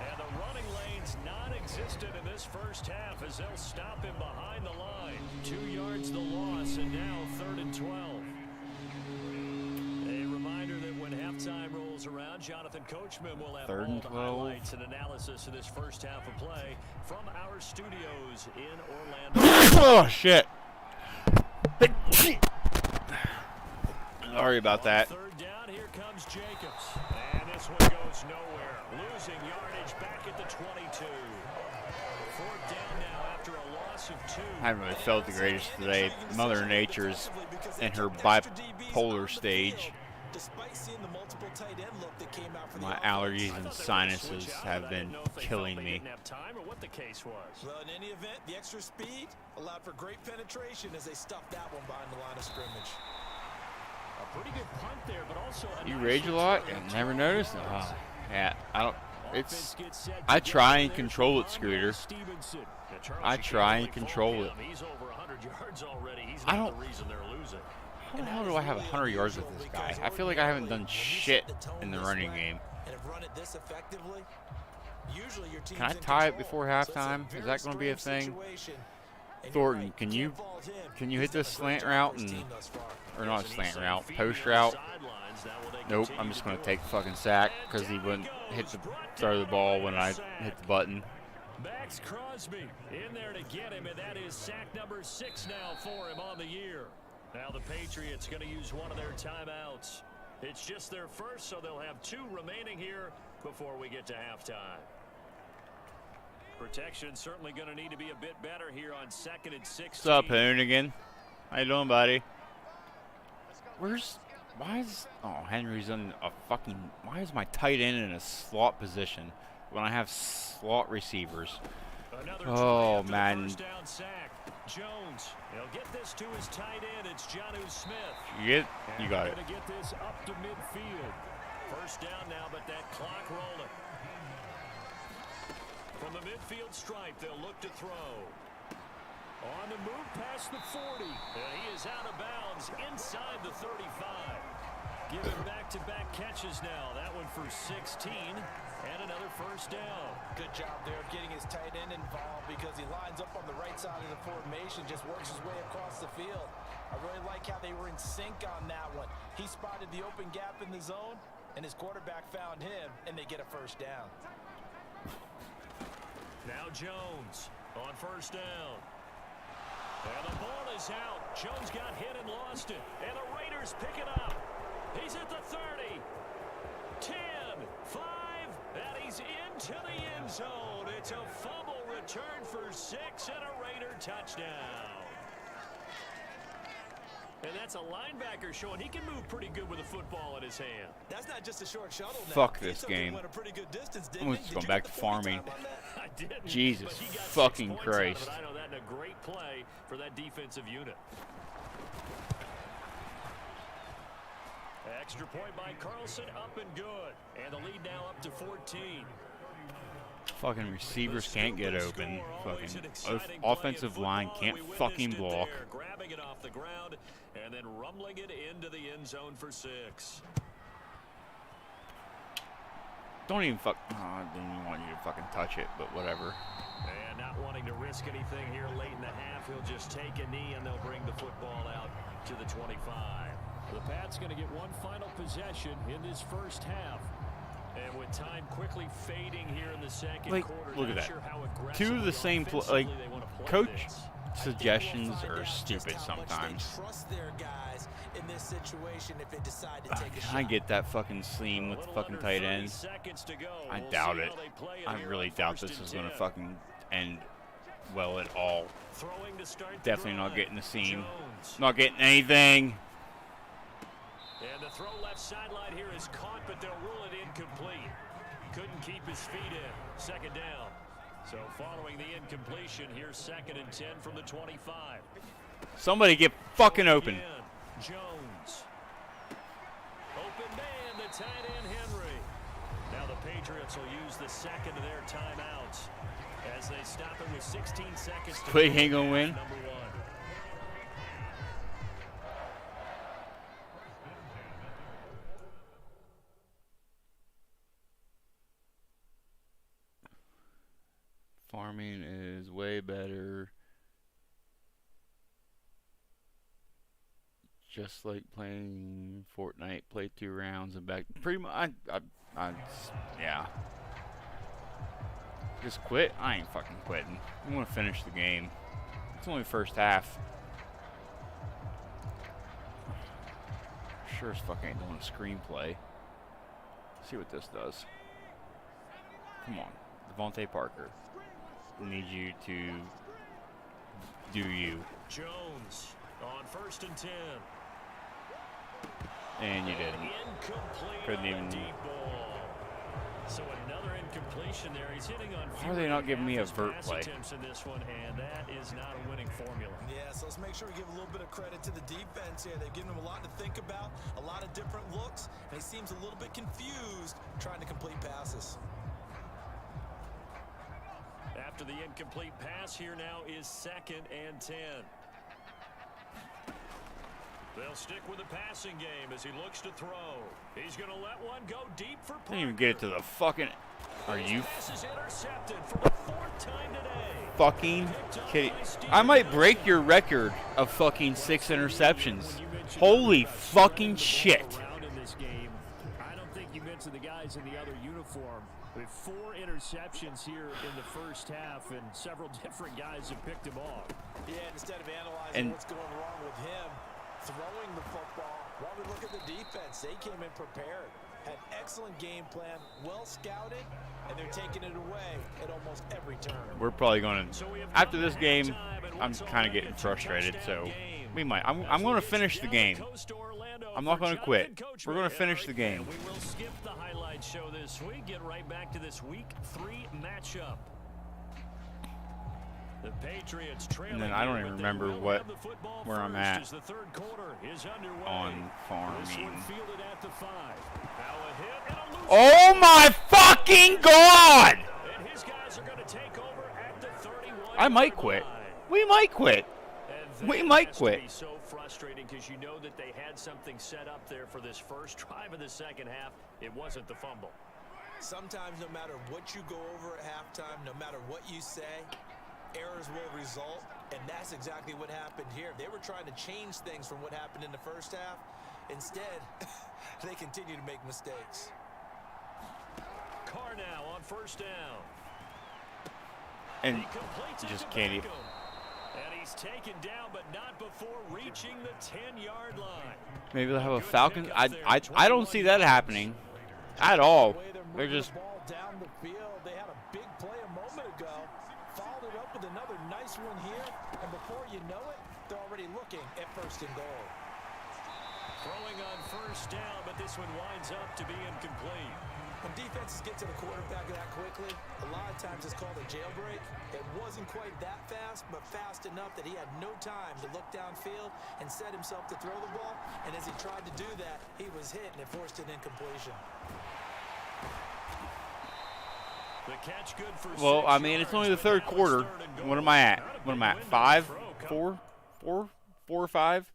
And the running lane's non-existent in this first half as they'll stop him behind the line. 2 yards the loss, and now 3rd and 12. A reminder that when halftime rolls around, Jonathan Coachman will have all the highlights and analysis of this first half of play from our studios in Orlando. Oh, shit. Sorry about that. 3rd down, here comes Jacobs. And this one goes nowhere. Losing yardage back at the 22. 4th down now after a loss of 2. I haven't really felt the greatest today. Mother Nature's in her bipolar stage. My allergies and sinuses have been killing me. Well, in any event, the extra speed allowed for great penetration as they stuffed that one behind the line of scrimmage. A pretty good punt there, but also you rage a lot and never notice? Oh, yeah, I don't. It's. I try and control it, Scooter. I try and control it. I don't. How the hell do I have 100 yards with this guy? I feel like I haven't done shit in the running game. Can I tie it before halftime? Is that going to be a thing? Thornton, can you hit this slant route or not slant route, post route? Nope, I'm just going to take the fucking sack because he wouldn't throw the ball when I hit the button. Max Crosby in there to get him, and that is sack number 6 now for him on the year. Now the Patriots going to use one of their timeouts. It's just their first, so they'll have 2 remaining here before we get to halftime. Protection certainly going to need to be a bit better here on 2nd and 16. What's up, Hoonigan? How you doing, buddy? Henry's in a fucking, why is my tight end in a slot position when I have slot receivers? Oh, man. Jones, he'll get this to his tight end. It's Jonnu Smith. You got it. Going to get this up to midfield. 1st down now, but that clock rolling. From the midfield stripe, they'll look to throw. On the move past the 40. And he is out of bounds inside the 35. Giving back-to-back catches now. That one for 16 and another first down. Good job there of getting his tight end involved because he lines up on the right side of the formation, just works his way across the field. I really like how they were in sync on that one. He spotted the open gap in the zone, and his quarterback found him, and they get a first down. Now Jones on first down. And the ball is out. Jones got hit and lost it. And the Raiders pick it up. He's at the 30. 10, 5, and he's into the end zone. It's a fumble return for 6 and a Raider touchdown. And that's a linebacker showing he can move pretty good with a football in his hand. That's not just a short shuttle now. Fuck this game. I'm just going back to farming. Jesus fucking Christ. I know that in a great play for that defensive unit. Extra point by Carlson, up and good. And the lead now up to 14. Fucking receivers can't get open. Fucking offensive line can't fucking block. Grabbing it off the ground and then rumbling it into the end zone for 6. Don't even fuck. Oh, I didn't even want you to fucking touch it, but whatever. And not wanting to risk anything here late in the half, he'll just take a knee and they'll bring the football out to the 25. The Pats going to get one final possession in this first half. And with time quickly fading here in the second quarter, look at that. Sure how Two of the same, coach suggestions are stupid sometimes. They trust their guys in this situation if they decide to take a shot. I get that fucking seam with the fucking tight end. I doubt it. I really doubt this is going to fucking end well at all. Definitely not getting the seam. Not getting anything. And the throw left sideline here is caught, but they'll rule it incomplete. Couldn't keep his feet in. Second down. So following the incompletion, here's 2nd and 10 from the 25. Somebody get fucking open. Jones. Open man, the tight end Henry. Now the Patriots will use the second of their timeouts as they stop it with 16 seconds to Quick, ain't gonna win. Number 1. Farming is way better. Just like playing Fortnite, play 2 rounds and back. Pretty much, yeah. Just quit? I ain't fucking quitting. I want to finish the game. It's only first half. Sure as fuck ain't doing a screenplay. See what this does. Come on, Devontae Parker. Need you to do you. Jones on 1st and 10. And you didn't. Couldn't even. So another incompletion there. He's hitting on. Why are they not giving me a vert play? In this one, and that is not a winning formula. Yeah, so let's make sure we give a little bit of credit to the defense here. They've given him a lot to think about, a lot of different looks, and he seems a little bit confused trying to complete passes. After the incomplete pass, here now is 2nd and 10. They'll stick with the passing game as he looks to throw. He's going to let one go deep for Parker. Didn't even get it to the fucking. Are you fucking kidding? I might break your record of fucking 6 interceptions. Holy fucking shit. I don't think you mentioned the guys in the other uniform. With 4 interceptions here in the first half, and several different guys have picked him off. Yeah, instead of analyzing what's going wrong with him, throwing the football, while we look at the defense, they came in prepared. Had excellent game plan, well scouted, and they're taking it away at almost every turn. We're probably going to, after this game, I'm kind of getting frustrated, so we might. I'm going to finish the game. I'm not going to quit. We're going to finish the game. We will skip the highlight show this week. Get right back to this week 3 matchup. The Patriots and then I don't even remember where I'm at on farming. Oh my fucking God! I might quit. We might quit. We might quit. So frustrating because you know that they had something set up there for this first drive of the second half. It wasn't the fumble. Sometimes no matter what you go over at halftime, no matter what you say, errors will result, and that's exactly what happened here. They were trying to change things from what happened in the first half. Instead, they continue to make mistakes. Carr now on first down. And just can't even. And he's taken down, but not before reaching the 10-yard line. Maybe they'll have a Falcon. I don't see that happening at all. They're just. Down the field. They had a big play a moment ago. Followed it up with another nice one here. And before you know it, they're already looking at first and goal. Throwing on first down, but this one winds up to be incomplete. When defenses get to the quarterback that quickly, a lot of times it's called a jailbreak. It wasn't quite that fast, but fast enough that he had no time to look downfield and set himself to throw the ball. And as he tried to do that, he was hit and it forced an incompletion. The catch good for Well, I mean, it's only the third quarter. What am I at? What am I at? 5, 4, 4, 4 or 5?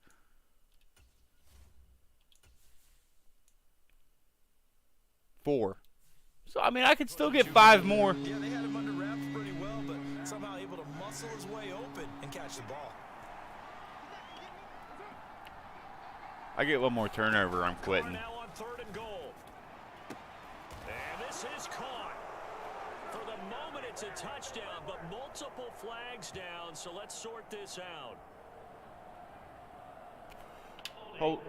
4. So, I mean, I could still get 5 more. Yeah, they had him under wraps pretty well, but somehow able to muscle his way open and catch the ball. I get one more turnover, I'm quitting. Now on third and goal. And this is caught. For the moment, it's a touchdown, but multiple flags down, so let's sort this out. Oh,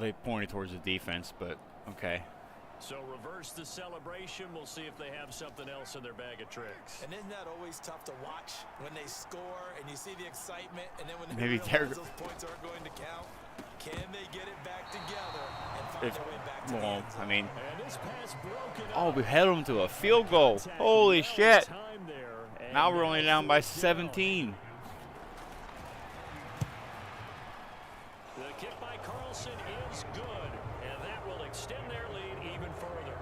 they pointed towards the defense, but okay. So reverse the celebration. We'll see if they have something else in their bag of tricks. And isn't that always tough to watch when they score and you see the excitement, and then when they Maybe realize those points aren't going to count? Can they get it back together and find their way back to the end zone? I mean, And this pass broken oh, up. we held them to a field goal. Holy shit. Now we're only down by 17. The kick by Carlson is good, and that will extend their lead even further.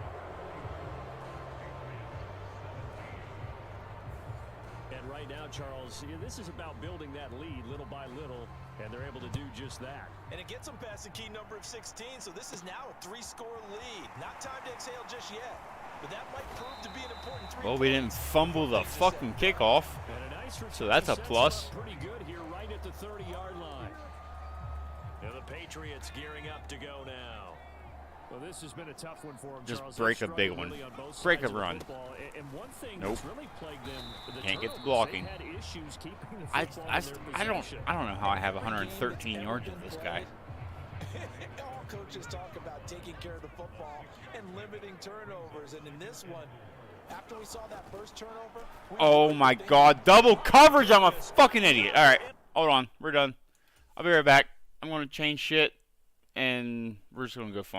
And right now, Charles, this is about building that lead little by little, and they're able to do just that. And it gets them past the key number of 16, so this is now a 3-score lead. Not time to exhale just yet, but that might prove to be an important 3 Well, we didn't fumble the fucking kickoff, so that's a plus. Pretty good here right at the 30-yard line. Now the Patriots gearing up to go now. Well, this has been a tough one for them, Just Charles. break a big one. Break a run. And one thing Nope. that's really plagued them, Can't get the blocking. Had issues keeping the I football don't know how I have 113 yards of this guy. All coaches talk about taking care of the football and limiting turnovers, and in this one, after we saw that first turnover, Oh my god, double coverage, I'm a fucking idiot. Alright, hold on, we're done. I'll be right back. I'm going to change shit, and we're just going to go find